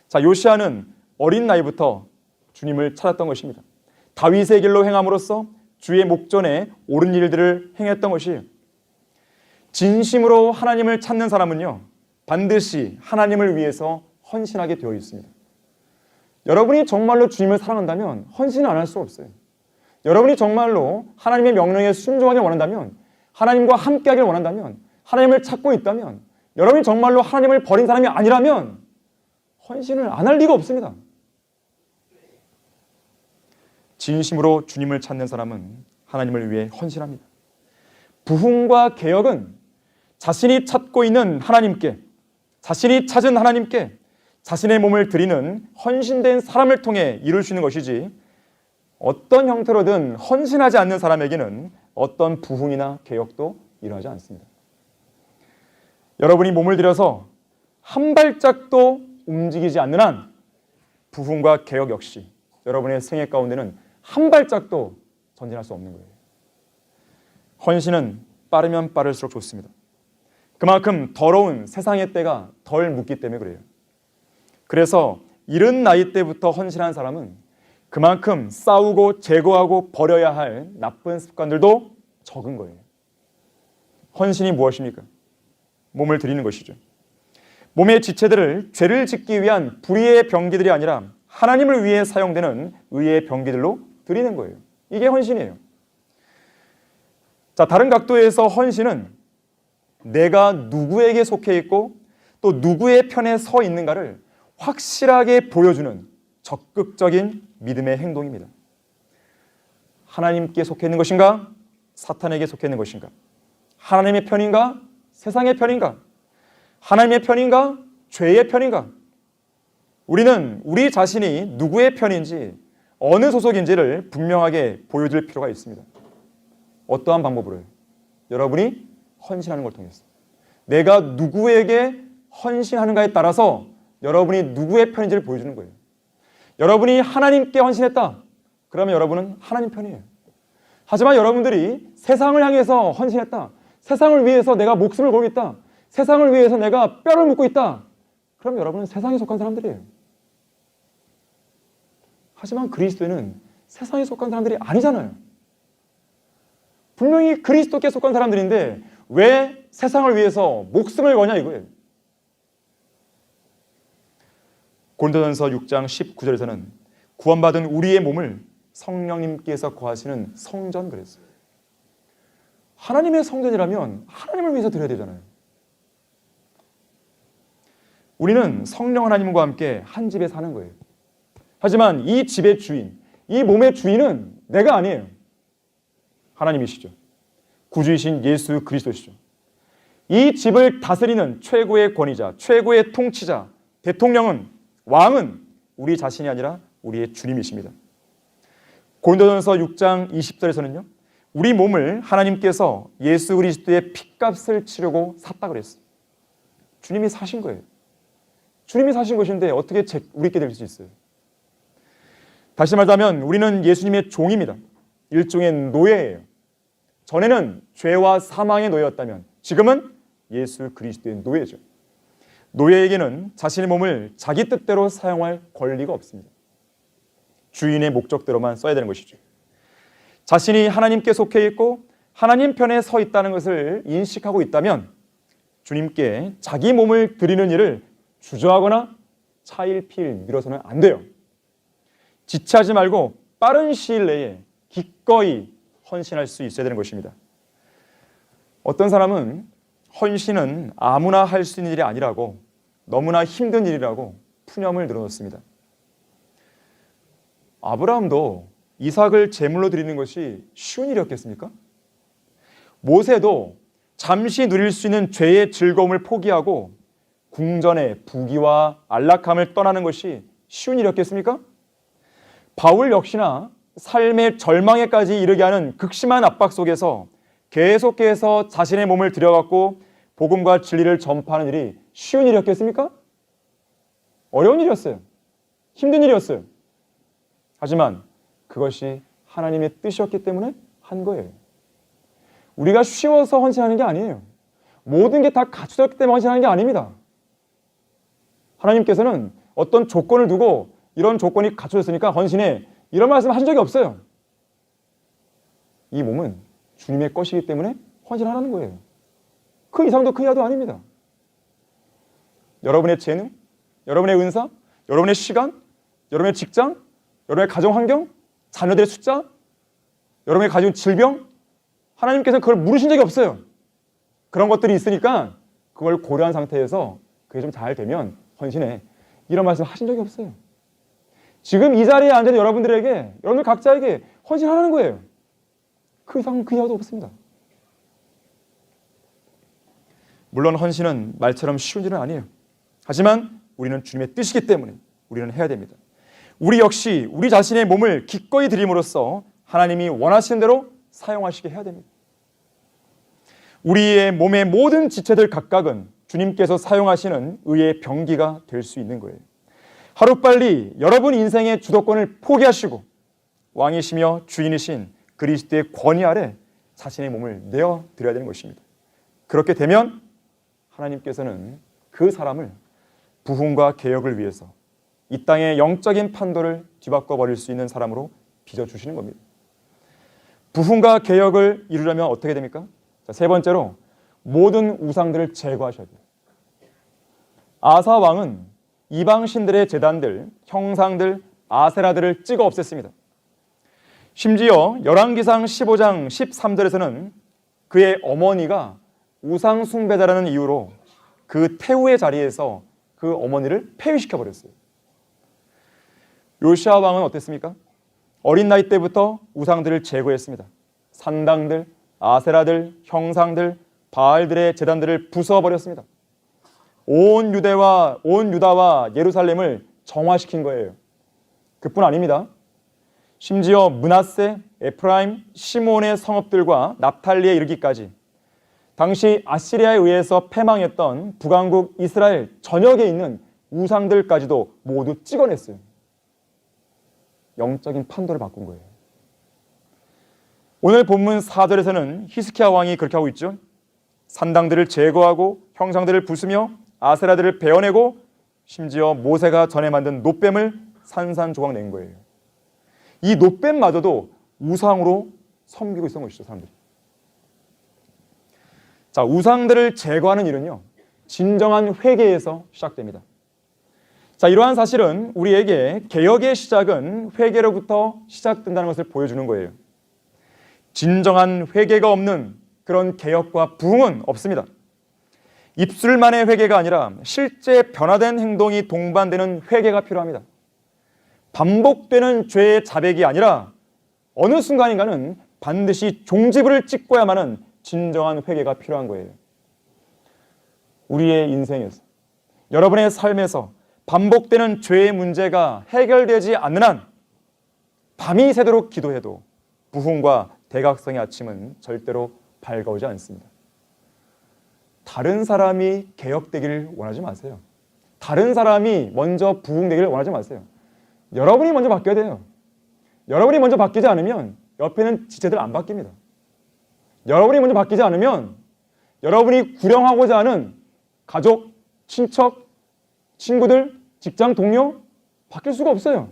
자, 요시야는 어린 나이부터 주님을 찾았던 것입니다. 다윗의 길로 행함으로써 주의 목전에 옳은 일들을 행했던 것이에요. 진심으로 하나님을 찾는 사람은요, 반드시 하나님을 위해서 헌신하게 되어 있습니다. 여러분이 정말로 주님을 사랑한다면 헌신을 안 할 수 없어요. 여러분이 정말로 하나님의 명령에 순종하길 원한다면, 하나님과 함께하길 원한다면, 하나님을 찾고 있다면, 여러분이 정말로 하나님을 버린 사람이 아니라면 헌신을 안 할 리가 없습니다. 진심으로 주님을 찾는 사람은 하나님을 위해 헌신합니다. 부흥과 개혁은 자신이 찾고 있는 하나님께, 자신이 찾은 하나님께 자신의 몸을 드리는 헌신된 사람을 통해 이룰 수 있는 것이지, 어떤 형태로든 헌신하지 않는 사람에게는 어떤 부흥이나 개혁도 일어나지 않습니다. 여러분이 몸을 들여서 한 발짝도 움직이지 않는 한 부흥과 개혁 역시 여러분의 생애 가운데는 한 발짝도 전진할 수 없는 거예요. 헌신은 빠르면 빠를수록 좋습니다. 그만큼 더러운 세상의 때가 덜 묻기 때문에 그래요. 그래서 이른 나이 때부터 헌신한 사람은 그만큼 싸우고 제거하고 버려야 할 나쁜 습관들도 적은 거예요. 헌신이 무엇입니까? 몸을 드리는 것이죠. 몸의 지체들을 죄를 짓기 위한 불의의 병기들이 아니라 하나님을 위해 사용되는 의의 병기들로 드리는 거예요. 이게 헌신이에요. 자, 다른 각도에서 헌신은 내가 누구에게 속해 있고 또 누구의 편에 서 있는가를 확실하게 보여주는 적극적인 믿음의 행동입니다. 하나님께 속해 있는 것인가? 사탄에게 속해 있는 것인가? 하나님의 편인가? 세상의 편인가? 하나님의 편인가? 죄의 편인가? 우리는 우리 자신이 누구의 편인지 어느 소속인지를 분명하게 보여줄 필요가 있습니다. 어떠한 방법으로요? 여러분이 헌신하는 걸 통해서. 내가 누구에게 헌신하는가에 따라서 여러분이 누구의 편인지를 보여주는 거예요. 여러분이 하나님께 헌신했다. 그러면 여러분은 하나님 편이에요. 하지만 여러분들이 세상을 향해서 헌신했다. 세상을 위해서 내가 목숨을 걸겠다. 세상을 위해서 내가 뼈를 묻고 있다. 그럼 여러분은 세상에 속한 사람들이에요. 하지만 그리스도인은 세상에 속한 사람들이 아니잖아요. 분명히 그리스도께 속한 사람들인데 왜 세상을 위해서 목숨을 거냐 이거예요. 고린도전서 6장 19절에서는 구원받은 우리의 몸을 성령님께서 거하시는 성전 그랬어요. 하나님의 성전이라면 하나님을 위해서 드려야 되잖아요. 우리는 성령 하나님과 함께 한 집에 사는 거예요. 하지만 이 집의 주인, 이 몸의 주인은 내가 아니에요. 하나님이시죠. 구주이신 예수 그리스도시죠. 이 집을 다스리는 최고의 권위자, 최고의 통치자, 대통령은, 왕은 우리 자신이 아니라 우리의 주님이십니다. 고린도전서 6장 20절에서는요. 우리 몸을 하나님께서 예수 그리스도의 핏값을 치르고 샀다 그랬어요. 주님이 사신 거예요. 주님이 사신 것인데 어떻게 우리께 될 수 있어요? 다시 말하자면 우리는 예수님의 종입니다. 일종의 노예예요. 전에는 죄와 사망의 노예였다면 지금은 예수 그리스도의 노예죠. 노예에게는 자신의 몸을 자기 뜻대로 사용할 권리가 없습니다. 주인의 목적대로만 써야 되는 것이죠. 자신이 하나님께 속해 있고 하나님 편에 서 있다는 것을 인식하고 있다면 주님께 자기 몸을 드리는 일을 주저하거나 차일피일 미뤄서는 안 돼요. 지체하지 말고 빠른 시일 내에 기꺼이 헌신할 수 있어야 되는 것입니다. 어떤 사람은 헌신은 아무나 할 수 있는 일이 아니라고, 너무나 힘든 일이라고 푸념을 늘어놓습니다. 아브라함도 이삭을 제물로 드리는 것이 쉬운 일이었겠습니까? 모세도 잠시 누릴 수 있는 죄의 즐거움을 포기하고 궁전의 부귀와 안락함을 떠나는 것이 쉬운 일이었겠습니까? 바울 역시나 삶의 절망에까지 이르게 하는 극심한 압박 속에서 계속해서 자신의 몸을 들여갖고 복음과 진리를 전파하는 일이 쉬운 일이었겠습니까? 어려운 일이었어요. 힘든 일이었어요. 하지만 그것이 하나님의 뜻이었기 때문에 한 거예요. 우리가 쉬워서 헌신하는 게 아니에요. 모든 게 다 갖춰졌기 때문에 헌신하는 게 아닙니다. 하나님께서는 어떤 조건을 두고 이런 조건이 갖춰졌으니까 헌신해, 이런 말씀을 하신 적이 없어요. 이 몸은 주님의 것이기 때문에 헌신하라는 거예요. 그 이상도 그 이하도 아닙니다. 여러분의 재능, 여러분의 은사, 여러분의 시간, 여러분의 직장, 여러분의 가정 환경, 자녀들의 숫자, 여러분이 가진 질병, 하나님께서 그걸 물으신 적이 없어요. 그런 것들이 있으니까 그걸 고려한 상태에서 그게 좀 잘 되면 헌신해, 이런 말씀 하신 적이 없어요. 지금 이 자리에 앉은 여러분들에게, 여러분들 각자에게 헌신하라는 거예요. 그 이상 그 이하도 없습니다. 물론 헌신은 말처럼 쉬운 일은 아니에요. 하지만 우리는 주님의 뜻이기 때문에 우리는 해야 됩니다. 우리 역시 우리 자신의 몸을 기꺼이 드림으로써 하나님이 원하시는 대로 사용하시게 해야 됩니다. 우리의 몸의 모든 지체들 각각은 주님께서 사용하시는 의의 병기가 될 수 있는 거예요. 하루빨리 여러분 인생의 주도권을 포기하시고 왕이시며 주인이신 그리스도의 권위 아래 자신의 몸을 내어드려야 되는 것입니다. 그렇게 되면 하나님께서는 그 사람을 부흥과 개혁을 위해서 이 땅의 영적인 판도를 뒤바꿔 버릴 수 있는 사람으로 빚어주시는 겁니다. 부흥과 개혁을 이루려면 어떻게 됩니까? 자, 세 번째로 모든 우상들을 제거하셔야 돼요. 아사 왕은 이방 신들의 제단들, 형상들, 아세라들을 찍어 없앴습니다. 심지어 열왕기상 15장 13절에서는 그의 어머니가 우상 숭배자라는 이유로 그 태우의 자리에서 그 어머니를 폐위시켜 버렸어요. 요시아 왕은 어땠습니까? 어린 나이 때부터 우상들을 제거했습니다. 산당들, 아세라들, 형상들, 바알들의 제단들을 부숴버렸습니다. 온 유다와 예루살렘을 정화시킨 거예요. 그뿐 아닙니다. 심지어 므낫세, 에프라임, 시몬의 성읍들과 납탈리에 이르기까지 당시 아시리아에 의해서 패망했던 북왕국 이스라엘 전역에 있는 우상들까지도 모두 찍어냈어요. 영적인 판도를 바꾼 거예요. 오늘 본문 4절에서는 히스기야 왕이 그렇게 하고 있죠. 산당들을 제거하고 형상들을 부수며 아세라들을 베어내고 심지어 모세가 전에 만든 놋뱀을 산산조각 낸 거예요. 이 놋뱀마저도 우상으로 섬기고 있었던 것이죠, 사람들이. 자, 우상들을 제거하는 일은요, 진정한 회개에서 시작됩니다. 자, 이러한 사실은 우리에게 개혁의 시작은 회개로부터 시작된다는 것을 보여주는 거예요. 진정한 회개가 없는 그런 개혁과 부흥은 없습니다. 입술만의 회개가 아니라 실제 변화된 행동이 동반되는 회개가 필요합니다. 반복되는 죄의 자백이 아니라 어느 순간인가는 반드시 종지부를 찍고야만은 진정한 회개가 필요한 거예요. 우리의 인생에서, 여러분의 삶에서 반복되는 죄의 문제가 해결되지 않는 한 밤이 새도록 기도해도 부흥과 대각성의 아침은 절대로 밝아오지 않습니다. 다른 사람이 개혁되기를 원하지 마세요. 다른 사람이 먼저 부흥되기를 원하지 마세요. 여러분이 먼저 바뀌어야 돼요. 여러분이 먼저 바뀌지 않으면 옆에는 지체들 안 바뀝니다. 여러분이 먼저 바뀌지 않으면 여러분이 구령하고자 하는 가족, 친척, 친구들, 직장 동료 바뀔 수가 없어요.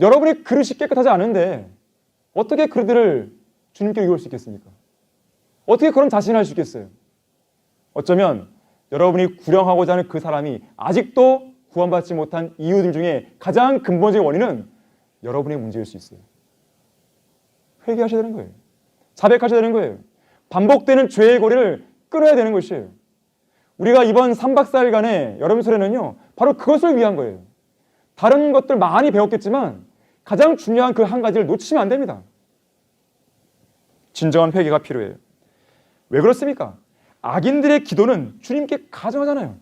여러분이 그릇이 깨끗하지 않은데 어떻게 그들을 주님께 이끌 수 있겠습니까? 어떻게 그런 자신을 할 수 있겠어요? 어쩌면 여러분이 구령하고자 하는 그 사람이 아직도 구원받지 못한 이유들 중에 가장 근본적인 원인은 여러분의 문제일 수 있어요. 회개하셔야 되는 거예요. 자백하셔야 되는 거예요. 반복되는 죄의 고리를 끊어야 되는 것이에요. 우리가 이번 3박 4일간의 여름 수련은요, 바로 그것을 위한 거예요. 다른 것들 많이 배웠겠지만 가장 중요한 그 한 가지를 놓치면 안 됩니다. 진정한 회개가 필요해요. 왜 그렇습니까? 악인들의 기도는 주님께 가증하잖아요.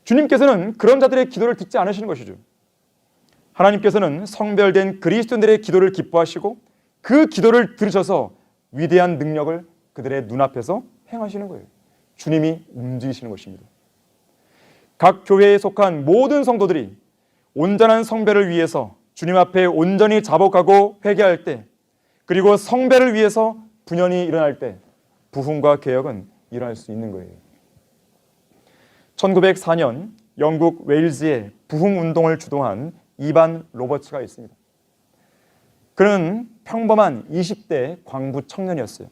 주님께서는 그런 자들의 기도를 듣지 않으시는 것이죠. 하나님께서는 성별된 그리스도인들의 기도를 기뻐하시고 그 기도를 들으셔서 위대한 능력을 그들의 눈앞에서 행하시는 거예요. 주님이 움직이시는 것입니다. 각 교회에 속한 모든 성도들이 온전한 성배를 위해서 주님 앞에 온전히 자복하고 회개할 때, 그리고 성배를 위해서 분연히 일어날 때 부흥과 개혁은 일어날 수 있는 거예요. 1904년 영국 웨일즈에 부흥운동을 주도한 이반 로버츠가 있습니다. 그는 평범한 20대 광부 청년이었어요.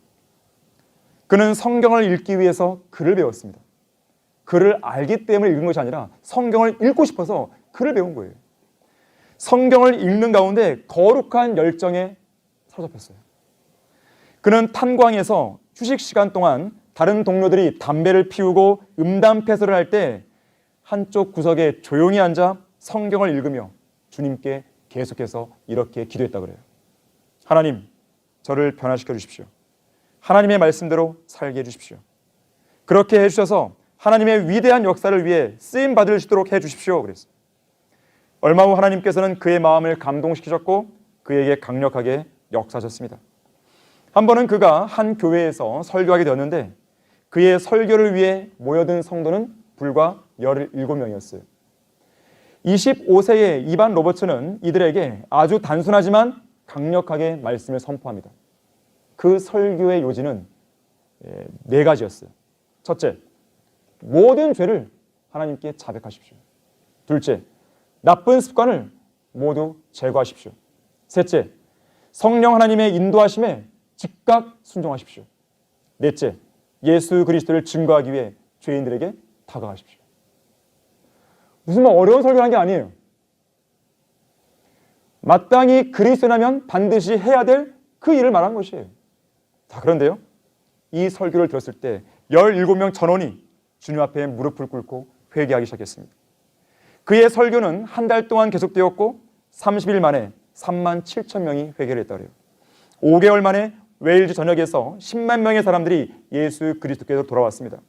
그는 성경을 읽기 위해서 글을 배웠습니다. 글을 알기 때문에 읽은 것이 아니라 성경을 읽고 싶어서 글을 배운 거예요. 성경을 읽는 가운데 거룩한 열정에 사로잡혔어요. 그는 탄광에서 휴식 시간 동안 다른 동료들이 담배를 피우고 음담패설을 할 때 한쪽 구석에 조용히 앉아 성경을 읽으며 주님께 계속해서 이렇게 기도했다 그래요. 하나님, 저를 변화시켜 주십시오. 하나님의 말씀대로 살게 해주십시오. 그렇게 해주셔서 하나님의 위대한 역사를 위해 쓰임받을 수 있도록 해주십시오. 그랬어요. 얼마 후 하나님께서는 그의 마음을 감동시키셨고 그에게 강력하게 역사하셨습니다. 한 번은 그가 한 교회에서 설교하게 되었는데 그의 설교를 위해 모여든 성도는 불과 17명이었어요. 25세의 이반 로버츠는 이들에게 아주 단순하지만 강력하게 말씀을 선포합니다. 그 설교의 요지는 네 가지였어요. 첫째, 모든 죄를 하나님께 자백하십시오. 둘째, 나쁜 습관을 모두 제거하십시오. 셋째, 성령 하나님의 인도하심에 즉각 순종하십시오. 넷째, 예수 그리스도를 증거하기 위해 죄인들에게 다가가십시오. 무슨 어려운 설교를 한 게 아니에요. 마땅히 그리스도라면 반드시 해야 될 그 일을 말한 것이에요. 자, 그런데요, 이 설교를 들었을 때 17명 전원이 주님 앞에 무릎을 꿇고 회개하기 시작했습니다. 그의 설교는 한 달 동안 계속되었고 30일 만에 3만 7천 명이 회개를 했다고 해요. 5개월 만에 웨일즈 전역에서 10만 명의 사람들이 예수 그리스도께로 돌아왔습니다.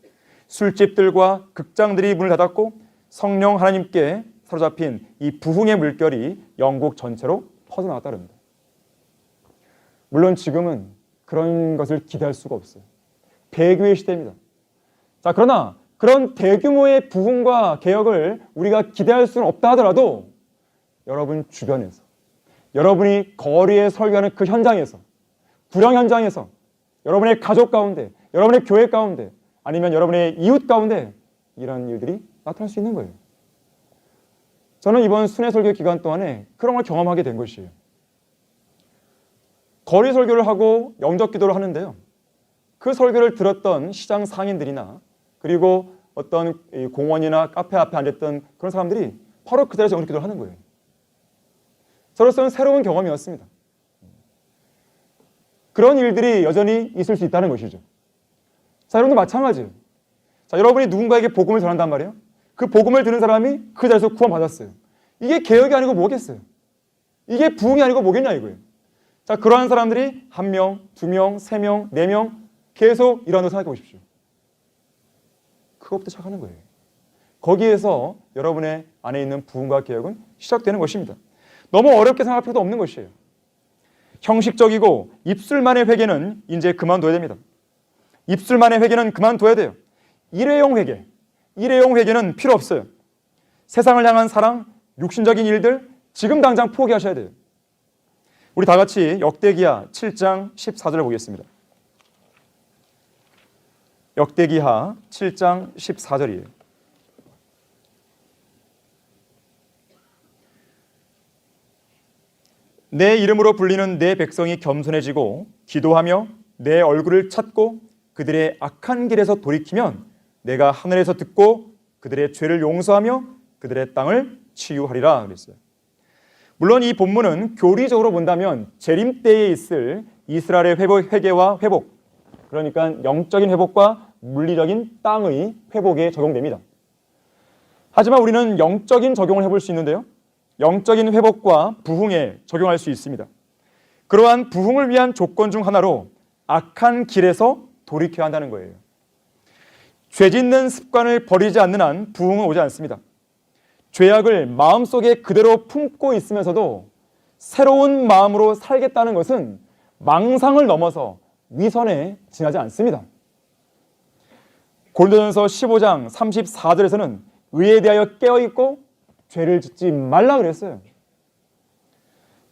술집들과 극장들이 문을 닫았고 성령 하나님께 사로잡힌 이 부흥의 물결이 영국 전체로 퍼져나갔다고 합니다. 물론 지금은 그런 것을 기대할 수가 없어요. 배교의 시대입니다. 자, 그러나 그런 대규모의 부흥과 개혁을 우리가 기대할 수는 없다 하더라도 여러분 주변에서, 여러분이 거리에 설교하는 그 현장에서, 불행 현장에서, 여러분의 가족 가운데, 여러분의 교회 가운데, 아니면 여러분의 이웃 가운데 이런 일들이 나타날 수 있는 거예요. 저는 이번 순회 설교 기간 동안에 그런 걸 경험하게 된 것이에요. 거리 설교를 하고 영접 기도를 하는데요, 그 설교를 들었던 시장 상인들이나 그리고 어떤 공원이나 카페 앞에 앉았던 그런 사람들이 바로 그 자리에서 영접 기도를 하는 거예요. 저로서는 새로운 경험이었습니다. 그런 일들이 여전히 있을 수 있다는 것이죠. 자, 여러분도 마찬가지예요. 자, 여러분이 누군가에게 복음을 전한단 말이에요. 그 복음을 들은 사람이 그 자리에서 구원받았어요. 이게 개혁이 아니고 뭐겠어요? 이게 부흥이 아니고 뭐겠냐 이거예요. 자, 그러한 사람들이 1명, 2명, 3명, 4명 계속 일어난다고 생각해 보십시오. 그것부터 시작하는 거예요. 거기에서 여러분의 안에 있는 부흥과 개혁은 시작되는 것입니다. 너무 어렵게 생각할 필요도 없는 것이에요. 형식적이고 입술만의 회개는 이제 그만둬야 됩니다. 입술만의 회개는 그만둬야 돼요. 일회용 회개, 일회용 회개는 필요 없어요. 세상을 향한 사랑, 육신적인 일들 지금 당장 포기하셔야 돼요. 우리 다 같이 역대기하 7장 14절을 보겠습니다. 역대기하 7장 14절이에요. 내 이름으로 불리는 내 백성이 겸손해지고 기도하며 내 얼굴을 찾고 그들의 악한 길에서 돌이키면 내가 하늘에서 듣고 그들의 죄를 용서하며 그들의 땅을 치유하리라 그랬어요. 물론 이 본문은 교리적으로 본다면 재림 때에 있을 이스라엘의 회개와 회복, 그러니까 영적인 회복과 물리적인 땅의 회복에 적용됩니다. 하지만 우리는 영적인 적용을 해볼 수 있는데요, 영적인 회복과 부흥에 적용할 수 있습니다. 그러한 부흥을 위한 조건 중 하나로 악한 길에서 돌이켜야 한다는 거예요. 죄 짓는 습관을 버리지 않는 한 부흥은 오지 않습니다. 죄악을 마음속에 그대로 품고 있으면서도 새로운 마음으로 살겠다는 것은 망상을 넘어서 위선에 지나지 않습니다. 고린도전서 15장 34절에서는 의에 대하여 깨어있고 죄를 짓지 말라 그랬어요.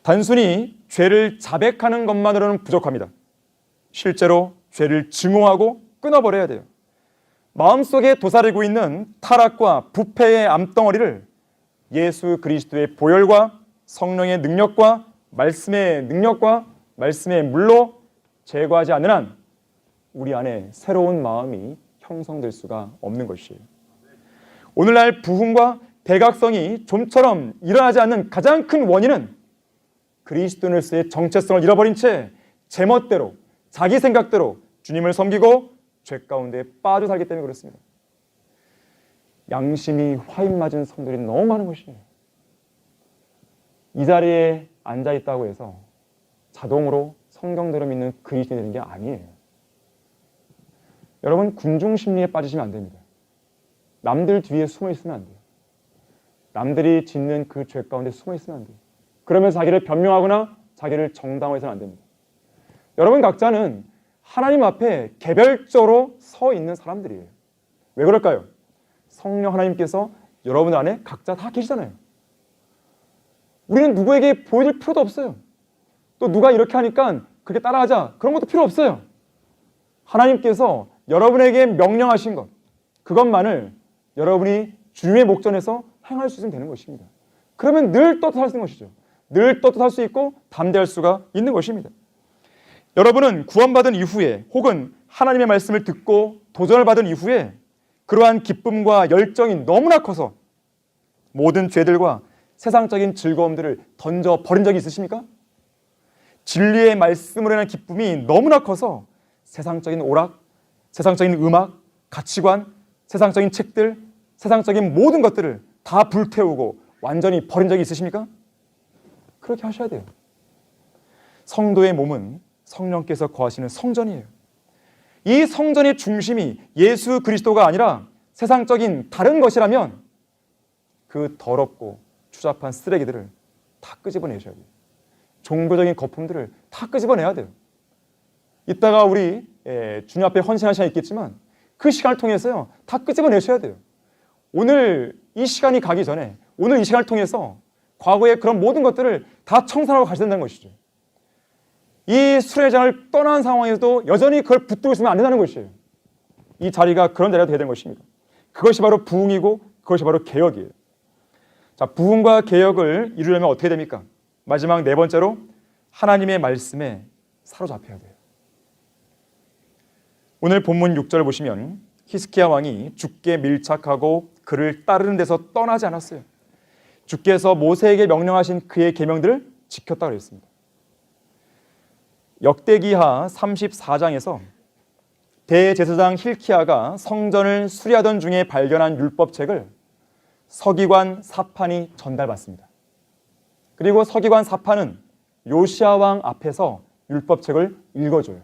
단순히 죄를 자백하는 것만으로는 부족합니다. 실제로 죄를 증오하고 끊어버려야 돼요. 마음속에 도사리고 있는 타락과 부패의 암덩어리를 예수 그리스도의 보혈과 성령의 능력과 말씀의 능력과 말씀의 물로 제거하지 않는 한 우리 안에 새로운 마음이 형성될 수가 없는 것이에요. 오늘날 부흥과 대각성이 좀처럼 일어나지 않는 가장 큰 원인은 그리스도인으로서의 정체성을 잃어버린 채 제멋대로 자기 생각대로 주님을 섬기고 죄 가운데 빠져 살기 때문에 그렇습니다. 양심이 화인 맞은 성도들이 너무 많은 것이에요. 이 자리에 앉아있다고 해서 자동으로 성경대로 믿는 그리스도인이 되는 게 아니에요. 여러분, 군중심리에 빠지시면 안 됩니다. 남들 뒤에 숨어 있으면 안 돼요. 남들이 짓는 그 죄 가운데 숨어 있으면 안 돼요. 그러면서 자기를 변명하거나 자기를 정당화해서는 안 됩니다. 여러분 각자는 하나님 앞에 개별적으로 서 있는 사람들이에요. 왜 그럴까요? 성령 하나님께서 여러분들 안에 각자 다 계시잖아요. 우리는 누구에게 보여줄 필요도 없어요. 또 누가 이렇게 하니까 그렇게 따라하자, 그런 것도 필요 없어요. 하나님께서 여러분에게 명령하신 것, 그것만을 여러분이 주님의 목전에서 행할 수 있으면 되는 것입니다. 그러면 늘 떳떳할 수 있는 것이죠. 늘 떳떳할 수 있고 담대할 수가 있는 것입니다. 여러분은 구원받은 이후에 혹은 하나님의 말씀을 듣고 도전을 받은 이후에 그러한 기쁨과 열정이 너무나 커서 모든 죄들과 세상적인 즐거움들을 던져 버린 적이 있으십니까? 진리의 말씀으로 인한 기쁨이 너무나 커서 세상적인 오락, 세상적인 음악, 가치관, 세상적인 책들, 세상적인 모든 것들을 다 불태우고 완전히 버린 적이 있으십니까? 그렇게 하셔야 돼요. 성도의 몸은 성령께서 거하시는 성전이에요. 이 성전의 중심이 예수 그리스도가 아니라 세상적인 다른 것이라면 그 더럽고 추잡한 쓰레기들을 다 끄집어내셔야 돼요. 종교적인 거품들을 다 끄집어내야 돼요. 이따가 우리 주님 앞에 헌신할 시간이 있겠지만 그 시간을 통해서요 다 끄집어내셔야 돼요. 오늘 이 시간이 가기 전에 오늘 이 시간을 통해서 과거의 그런 모든 것들을 다 청산하고 가셔야 된다는 것이죠. 이 수레장을 떠난 상황에서도 여전히 그걸 붙들고 있으면 안 된다는 것이에요. 이 자리가 그런 자리가 되어야 되는 것입니다. 그것이 바로 부흥이고 그것이 바로 개혁이에요. 자, 부흥과 개혁을 이루려면 어떻게 됩니까? 마지막 네 번째로 하나님의 말씀에 사로잡혀야 돼요. 오늘 본문 6절을 보시면 히스기야 왕이 주께 밀착하고 그를 따르는 데서 떠나지 않았어요. 주께서 모세에게 명령하신 그의 계명들을 지켰다고 했습니다. 역대기하 34장에서 대제사장 힐키야가 성전을 수리하던 중에 발견한 율법책을 서기관 사판이 전달받습니다. 그리고 서기관 사판은 요시야 왕 앞에서 율법책을 읽어줘요.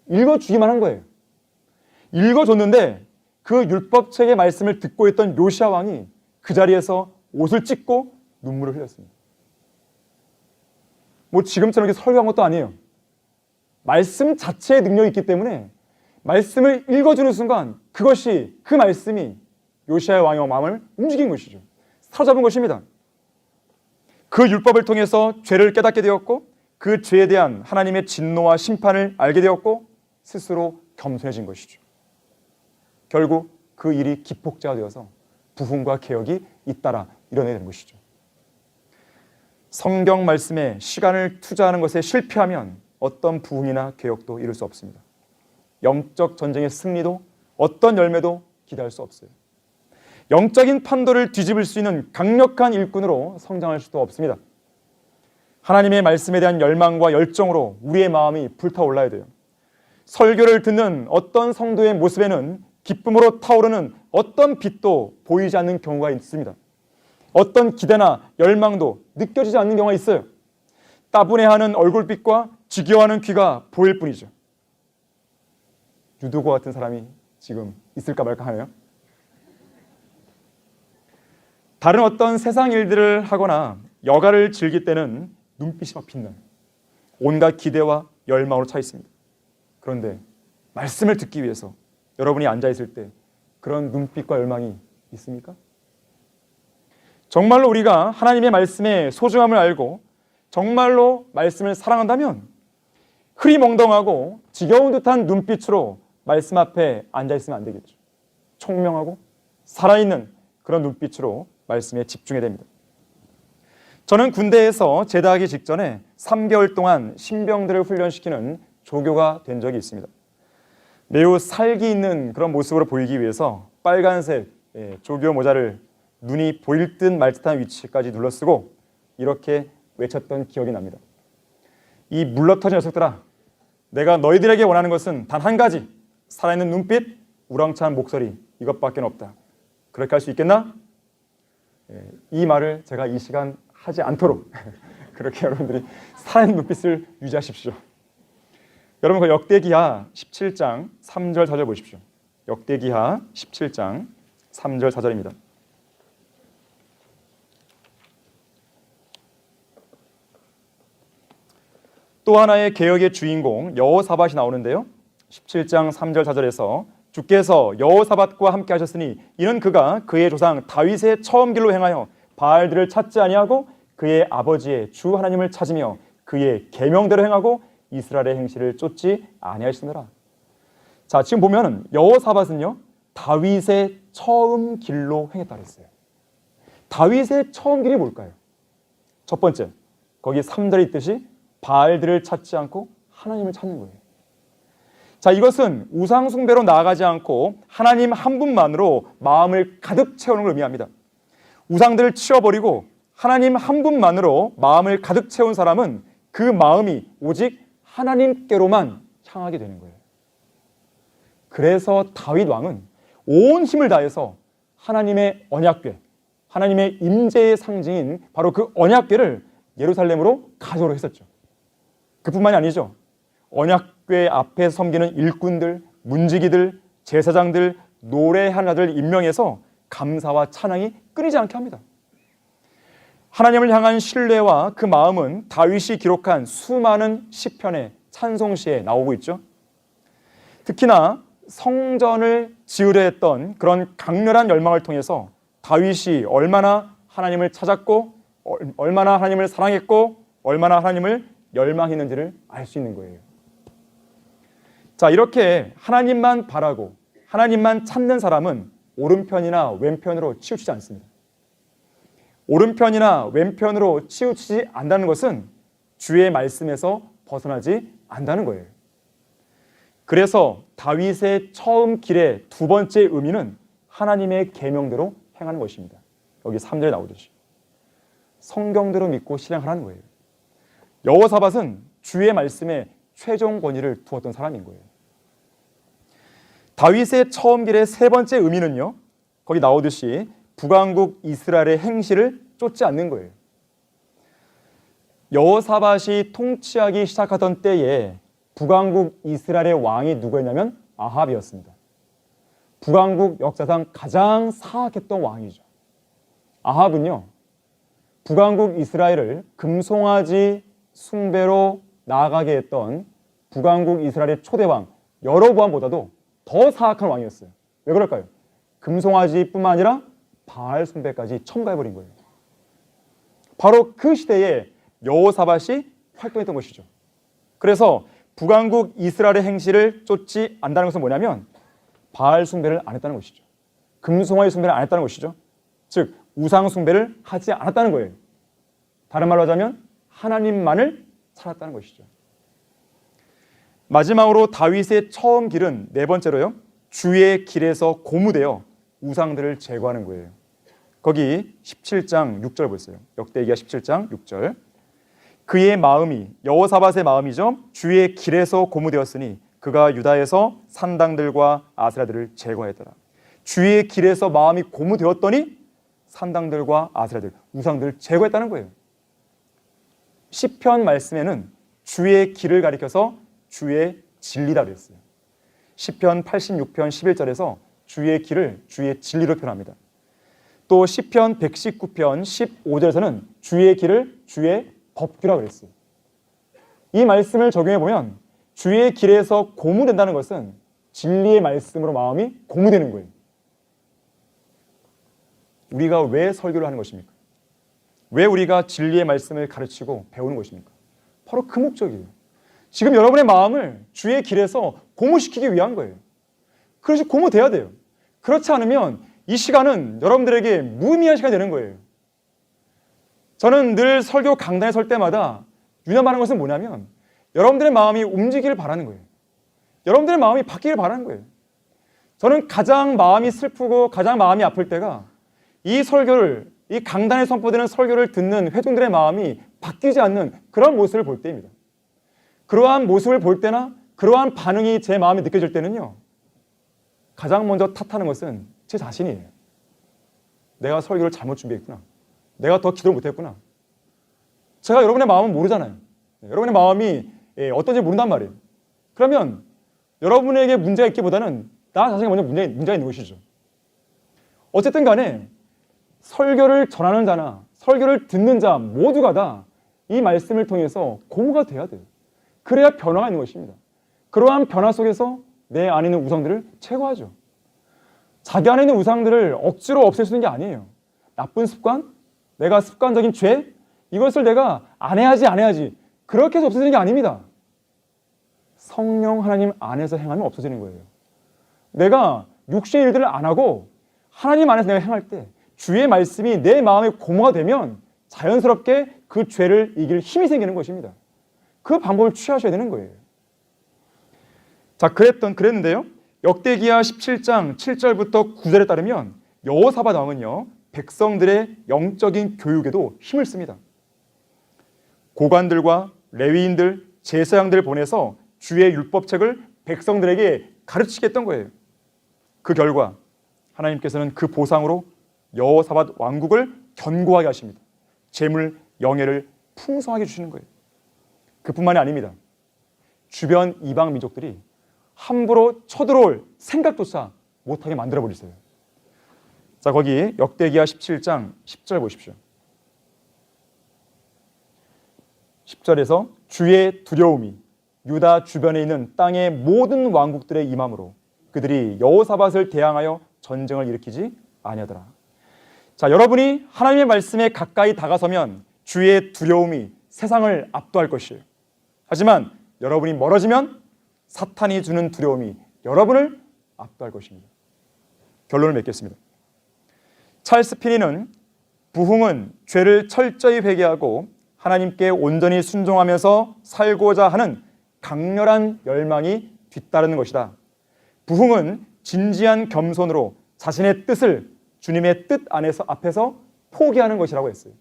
읽어주기만 한 거예요. 읽어줬는데 그 율법책의 말씀을 듣고 있던 요시야 왕이 그 자리에서 옷을 찢고 눈물을 흘렸습니다. 뭐 지금처럼 이렇게 설교한 것도 아니에요. 말씀 자체의 능력이 있기 때문에 말씀을 읽어주는 순간 그것이 그 말씀이 요시야 왕의 마음을 움직인 것이죠. 사로잡은 것입니다. 그 율법을 통해서 죄를 깨닫게 되었고 그 죄에 대한 하나님의 진노와 심판을 알게 되었고 스스로 겸손해진 것이죠. 결국 그 일이 기폭제가 되어서 부흥과 개혁이 잇따라 일어나게 되는 것이죠. 성경 말씀에 시간을 투자하는 것에 실패하면 어떤 부흥이나 개혁도 이룰 수 없습니다. 영적 전쟁의 승리도 어떤 열매도 기대할 수 없어요. 영적인 판도를 뒤집을 수 있는 강력한 일꾼으로 성장할 수도 없습니다. 하나님의 말씀에 대한 열망과 열정으로 우리의 마음이 불타올라야 돼요. 설교를 듣는 어떤 성도의 모습에는 기쁨으로 타오르는 어떤 빛도 보이지 않는 경우가 있습니다. 어떤 기대나 열망도 느껴지지 않는 경우가 있어요. 따분해하는 얼굴빛과 지겨워하는 귀가 보일 뿐이죠. 유두고 같은 사람이 지금 있을까 말까 하네요. 다른 어떤 세상 일들을 하거나 여가를 즐길 때는 눈빛이 막 빛나요. 온갖 기대와 열망으로 차 있습니다. 그런데 말씀을 듣기 위해서 여러분이 앉아있을 때 그런 눈빛과 열망이 있습니까? 정말로 우리가 하나님의 말씀의 소중함을 알고 정말로 말씀을 사랑한다면 흐리멍덩하고 지겨운 듯한 눈빛으로 말씀 앞에 앉아있으면 안 되겠죠. 총명하고 살아있는 그런 눈빛으로 말씀에 집중해야 됩니다. 저는 군대에서 제대하기 직전에 3개월 동안 신병들을 훈련시키는 조교가 된 적이 있습니다. 매우 살기 있는 그런 모습으로 보이기 위해서 빨간색 조교 모자를 눈이 보일 듯 말 듯한 위치까지 눌러쓰고 이렇게 외쳤던 기억이 납니다. 이 물러터진 녀석들아, 내가 너희들에게 원하는 것은 단 한 가지, 살아있는 눈빛, 우렁찬 목소리, 이것밖에 없다. 그렇게 할 수 있겠나? 이 말을 제가 이 시간 하지 않도록 그렇게 여러분들이 살아있는 눈빛을 유지하십시오. 여러분 그 역대기하 17장 3절 4절 보십시오. 역대기하 17장 3절 4절입니다. 또 하나의 개혁의 주인공 여호사밧이 나오는데요. 17장 3절 4절에서 주께서 여호사밧과 함께 하셨으니 이는 그가 그의 조상 다윗의 처음 길로 행하여 바알들을 찾지 아니하고 그의 아버지의 주 하나님을 찾으며 그의 계명대로 행하고 이스라엘의 행실을 쫓지 아니하시느라. 자, 지금 보면은 여호사밧은요 다윗의 처음 길로 행했다 그랬어요. 다윗의 처음 길이 뭘까요? 첫 번째, 거기 3절에 있듯이 바알들을 찾지 않고 하나님을 찾는 거예요. 자, 이것은 우상 숭배로 나아가지 않고 하나님 한 분만으로 마음을 가득 채우는 걸 의미합니다. 우상들을 치워버리고 하나님 한 분만으로 마음을 가득 채운 사람은 그 마음이 오직 하나님께로만 향하게 되는 거예요. 그래서 다윗 왕은 온 힘을 다해서 하나님의 언약궤, 하나님의 임재의 상징인 바로 그 언약궤를 예루살렘으로 가져오려 했었죠. 그뿐만이 아니죠. 언약궤 앞에 섬기는 일꾼들, 문지기들, 제사장들, 노래하는 자들 임명해서 감사와 찬양이 끊이지 않게 합니다. 하나님을 향한 신뢰와 그 마음은 다윗이 기록한 수많은 시편의 찬송시에 나오고 있죠. 특히나 성전을 지으려 했던 그런 강렬한 열망을 통해서 다윗이 얼마나 하나님을 찾았고 얼마나 하나님을 사랑했고 얼마나 하나님을 열망했는지를 알 수 있는 거예요. 자, 이렇게 하나님만 바라고 하나님만 찾는 사람은 오른편이나 왼편으로 치우치지 않습니다. 오른편이나 왼편으로 치우치지 않는다는 것은 주의 말씀에서 벗어나지 않는다는 거예요. 그래서 다윗의 처음 길의 두 번째 의미는 하나님의 계명대로 행하는 것입니다. 여기 3절에 나오듯이 성경대로 믿고 실행하라는 거예요. 여호사밧은 주의 말씀에 최종 권위를 두었던 사람인 거예요. 다윗의 처음 길의 세 번째 의미는요, 거기 나오듯이 북왕국 이스라엘의 행실을 쫓지 않는 거예요. 여호사밧이 통치하기 시작하던 때에 북왕국 이스라엘의 왕이 누구였냐면 아합이었습니다. 북왕국 역사상 가장 사악했던 왕이죠. 아합은요, 북왕국 이스라엘을 금송아지 숭배로 나아가게 했던 북왕국 이스라엘의 초대왕 여로보암보다도 더 사악한 왕이었어요. 왜 그럴까요? 금송아지뿐만 아니라 바알 숭배까지 첨가해버린 거예요. 바로 그 시대에 여호사밧이 활동했던 것이죠. 그래서 북왕국 이스라엘의 행실을 쫓지 않는다는 것은 뭐냐면 바알 숭배를 안 했다는 것이죠. 금송아지 숭배를 안 했다는 것이죠. 즉 우상 숭배를 하지 않았다는 거예요. 다른 말로 하자면 하나님만을 찾았다는 것이죠. 마지막으로 다윗의 처음 길은 네 번째로요, 주의 길에서 고무되어 우상들을 제거하는 거예요. 거기 17장 6절 보세요. 역대기하 17장 6절. 그의 마음이, 여호사밧의 마음이죠, 주의 길에서 고무되었으니 그가 유다에서 산당들과 아세라들을 제거했더라. 주의 길에서 마음이 고무되었더니 산당들과 아세라들, 우상들을 제거했다는 거예요. 시편 말씀에는 주의 길을 가리켜서 주의 진리다 그랬어요. 시편 86편 11절에서 주의 길을 주의 진리로 표현합니다. 또 시편 119편 15절에서는 주의 길을 주의 법규라 그랬어요. 이 말씀을 적용해 보면 주의 길에서 고무된다는 것은 진리의 말씀으로 마음이 고무되는 거예요. 우리가 왜 설교를 하는 것입니까? 왜 우리가 진리의 말씀을 가르치고 배우는 것입니까? 바로 그 목적이에요. 지금 여러분의 마음을 주의 길에서 고무시키기 위한 거예요. 그래서 고무돼야 돼요. 그렇지 않으면 이 시간은 여러분들에게 무의미한 시간이 되는 거예요. 저는 늘 설교 강단에 설 때마다 유념하는 것은 뭐냐면 여러분들의 마음이 움직이길 바라는 거예요. 여러분들의 마음이 바뀌길 바라는 거예요. 저는 가장 마음이 슬프고 가장 마음이 아플 때가 이 설교를, 이 강단에 선포되는 설교를 듣는 회중들의 마음이 바뀌지 않는 그런 모습을 볼 때입니다. 그러한 모습을 볼 때나 그러한 반응이 제 마음에 느껴질 때는요, 가장 먼저 탓하는 것은 제 자신이에요. 내가 설교를 잘못 준비했구나. 내가 더 기도를 못했구나. 제가 여러분의 마음은 모르잖아요. 여러분의 마음이 어떤지 모른단 말이에요. 그러면 여러분에게 문제가 있기보다는 나 자신이 먼저 문제가 있는 것이죠. 어쨌든 간에 설교를 전하는 자나 설교를 듣는 자 모두가 다 이 말씀을 통해서 고무가 돼야 돼요. 그래야 변화가 있는 것입니다. 그러한 변화 속에서 내 안에 있는 우상들을 제거하죠. 자기 안에 있는 우상들을 억지로 없앨 수 있는 게 아니에요. 나쁜 습관, 내가 습관적인 죄, 이것을 내가 안 해야지 그렇게 해서 없어지는 게 아닙니다. 성령 하나님 안에서 행하면 없어지는 거예요. 내가 육신의 일들을 안 하고 하나님 안에서 내가 행할 때 주의 말씀이 내 마음에 고모가 되면 자연스럽게 그 죄를 이길 힘이 생기는 것입니다. 그 방법을 취하셔야 되는 거예요. 자, 그랬는데요. 역대기야 17장 7절부터 9절에 따르면 여호사밧 왕은요, 백성들의 영적인 교육에도 힘을 씁니다. 고관들과 레위인들, 제사장들을 보내서 주의 율법책을 백성들에게 가르치게 했던 거예요. 그 결과 하나님께서는 그 보상으로 여호사밧 왕국을 견고하게 하십니다. 재물, 영예를 풍성하게 주시는 거예요. 그뿐만이 아닙니다. 주변 이방 민족들이 함부로 쳐들어올 생각조차 못하게 만들어버리세요. 자, 거기 역대기야 17장 10절 보십시오. 10절에서 주의 두려움이 유다 주변에 있는 땅의 모든 왕국들의 임함으로 그들이 여호사밧을 대항하여 전쟁을 일으키지 아니하더라. 자, 여러분이 하나님의 말씀에 가까이 다가서면 주의 두려움이 세상을 압도할 것이에요. 하지만 여러분이 멀어지면 사탄이 주는 두려움이 여러분을 압도할 것입니다. 결론을 맺겠습니다. 찰스 피니는 부흥은 죄를 철저히 회개하고 하나님께 온전히 순종하면서 살고자 하는 강렬한 열망이 뒤따르는 것이다. 부흥은 진지한 겸손으로 자신의 뜻을 주님의 뜻 앞에서 포기하는 것이라고 했어요.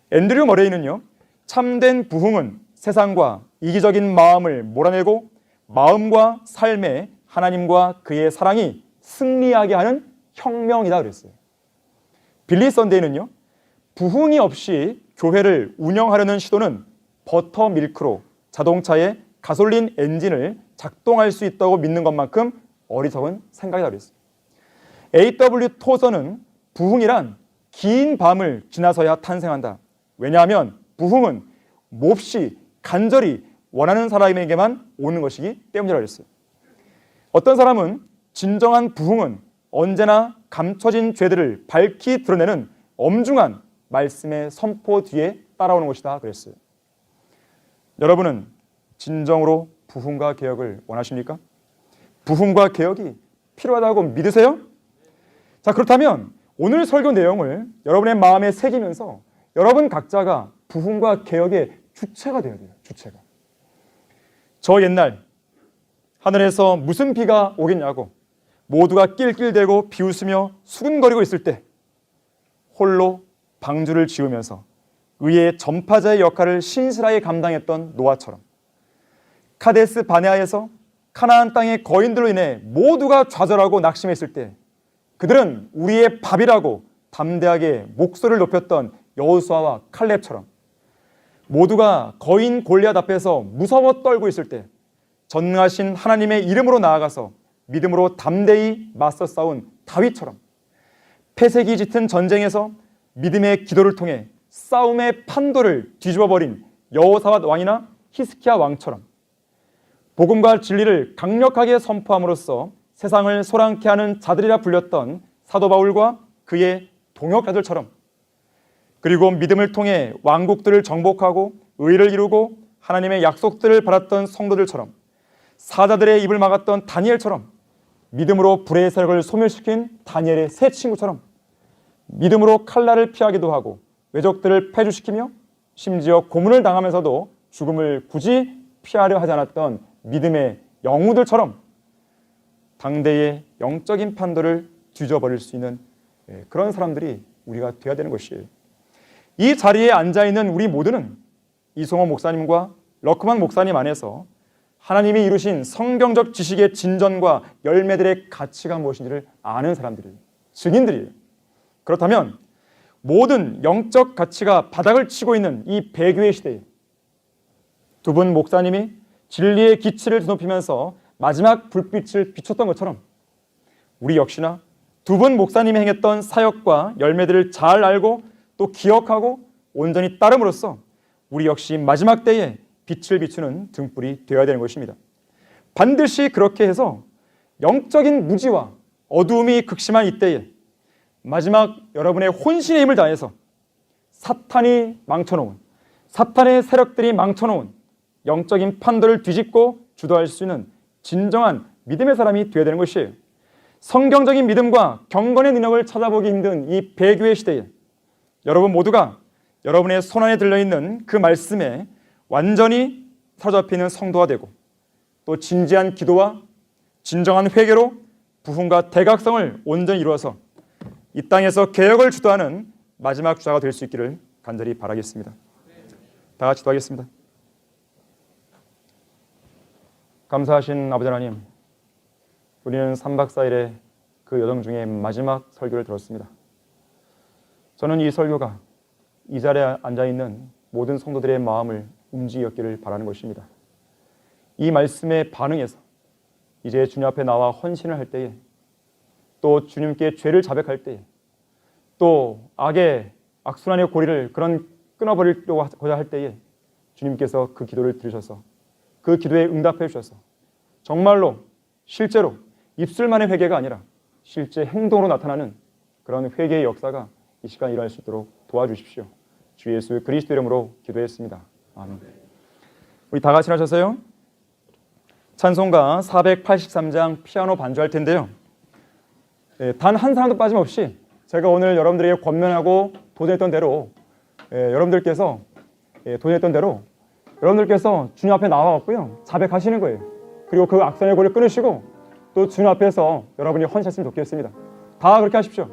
앤드류 머레이는요, 참된 부흥은 세상과 이기적인 마음을 몰아내고 마음과 삶에 하나님과 그의 사랑이 승리하게 하는 혁명이다 그랬어요. 빌리 썬데이는요, 부흥이 없이 교회를 운영하려는 시도는 버터밀크로 자동차의 가솔린 엔진을 작동할 수 있다고 믿는 것만큼 어리석은 생각이다 그랬어요. A.W. 토저는 부흥이란 긴 밤을 지나서야 탄생한다. 왜냐하면 부흥은 몹시 간절히 원하는 사람에게만 오는 것이기 때문이라고 했어요. 어떤 사람은 진정한 부흥은 언제나 감춰진 죄들을 밝히 드러내는 엄중한 말씀의 선포 뒤에 따라오는 것이다 그랬어요. 여러분은 진정으로 부흥과 개혁을 원하십니까? 부흥과 개혁이 필요하다고 믿으세요? 자, 그렇다면 오늘 설교 내용을 여러분의 마음에 새기면서 여러분 각자가 부흥과 개혁의 주체가 되어야 돼요. 주체가. 저 옛날 하늘에서 무슨 비가 오겠냐고 모두가 낄낄대고 비웃으며 수근거리고 있을 때 홀로 방주를 지으면서 의의 전파자의 역할을 신실하게 감당했던 노아처럼 카데스 바네아에서 가나안 땅의 거인들로 인해 모두가 좌절하고 낙심했을 때 그들은 우리의 밥이라고 담대하게 목소리를 높였던 여호수아와 칼렙처럼 모두가 거인 골리앗 앞에서 무서워 떨고 있을 때 전능하신 하나님의 이름으로 나아가서 믿음으로 담대히 맞서 싸운 다윗처럼 패색이 짙은 전쟁에서 믿음의 기도를 통해 싸움의 판도를 뒤집어버린 여호사밧 왕이나 히스기야 왕처럼 복음과 진리를 강력하게 선포함으로써 세상을 소란케 하는 자들이라 불렸던 사도 바울과 그의 동역자들처럼 그리고 믿음을 통해 왕국들을 정복하고 의를 이루고 하나님의 약속들을 받았던 성도들처럼 사자들의 입을 막았던 다니엘처럼 믿음으로 불의 세력을 소멸시킨 다니엘의 세 친구처럼 믿음으로 칼날을 피하기도 하고 외적들을 패주시키며 심지어 고문을 당하면서도 죽음을 굳이 피하려 하지 않았던 믿음의 영웅들처럼 당대의 영적인 판도를 뒤져버릴 수 있는 그런 사람들이 우리가 되어야 되는 것이에요. 이 자리에 앉아있는 우리 모두는 이송호 목사님과 러크만 목사님 안에서 하나님이 이루신 성경적 지식의 진전과 열매들의 가치가 무엇인지를 아는 사람들이에요. 증인들이에요. 그렇다면 모든 영적 가치가 바닥을 치고 있는 이 배교의 시대에 두 분 목사님이 진리의 기치를 드높이면서 마지막 불빛을 비췄던 것처럼 우리 역시나 두 분 목사님이 행했던 사역과 열매들을 잘 알고 또 기억하고 온전히 따름으로써 우리 역시 마지막 때에 빛을 비추는 등불이 되어야 되는 것입니다. 반드시 그렇게 해서 영적인 무지와 어두움이 극심한 이때에 마지막 여러분의 혼신의 힘을 다해서 사탄이 망쳐놓은, 사탄의 세력들이 망쳐놓은 영적인 판도를 뒤집고 주도할 수 있는 진정한 믿음의 사람이 되어야 되는 것이에요. 성경적인 믿음과 경건의 능력을 찾아보기 힘든 이 배교의 시대에 여러분 모두가 여러분의 손안에 들려있는 그 말씀에 완전히 사로잡히는 성도가 되고, 또 진지한 기도와 진정한 회개로 부흥과 대각성을 온전히 이루어서 이 땅에서 개혁을 주도하는 마지막 주자가 될 수 있기를 간절히 바라겠습니다. 다 같이 기도하겠습니다. 감사하신 아버지 하나님, 우리는 3박 4일의 그 여정 중에 마지막 설교를 들었습니다. 저는 이 설교가 이 자리에 앉아있는 모든 성도들의 마음을 움직였기를 바라는 것입니다. 이 말씀에 반응해서 이제 주님 앞에 나와 헌신을 할 때에, 또 주님께 죄를 자백할 때에, 또 악의 악순환의 고리를 끊어버리려고 할 때에 주님께서 그 기도를 들으셔서 그 기도에 응답해 주셔서 정말로 실제로 입술만의 회개가 아니라 실제 행동으로 나타나는 그런 회개의 역사가 이 시간 일어날 수 있도록 도와주십시오. 주 예수 그리스도 이름으로 기도했습니다. 아멘. 우리 다 같이 하셔서요, 찬송가 483장 피아노 반주할 텐데요, 단 한 사람도 빠짐없이 제가 오늘 여러분들에게 권면하고 도전했던 대로 여러분들께서 주님 앞에 나와갖고요 자백하시는 거예요. 그리고 그 악선의 고리를 끊으시고 또 주님 앞에서 여러분이 헌신했으면 좋겠습니다. 다 그렇게 하십시오.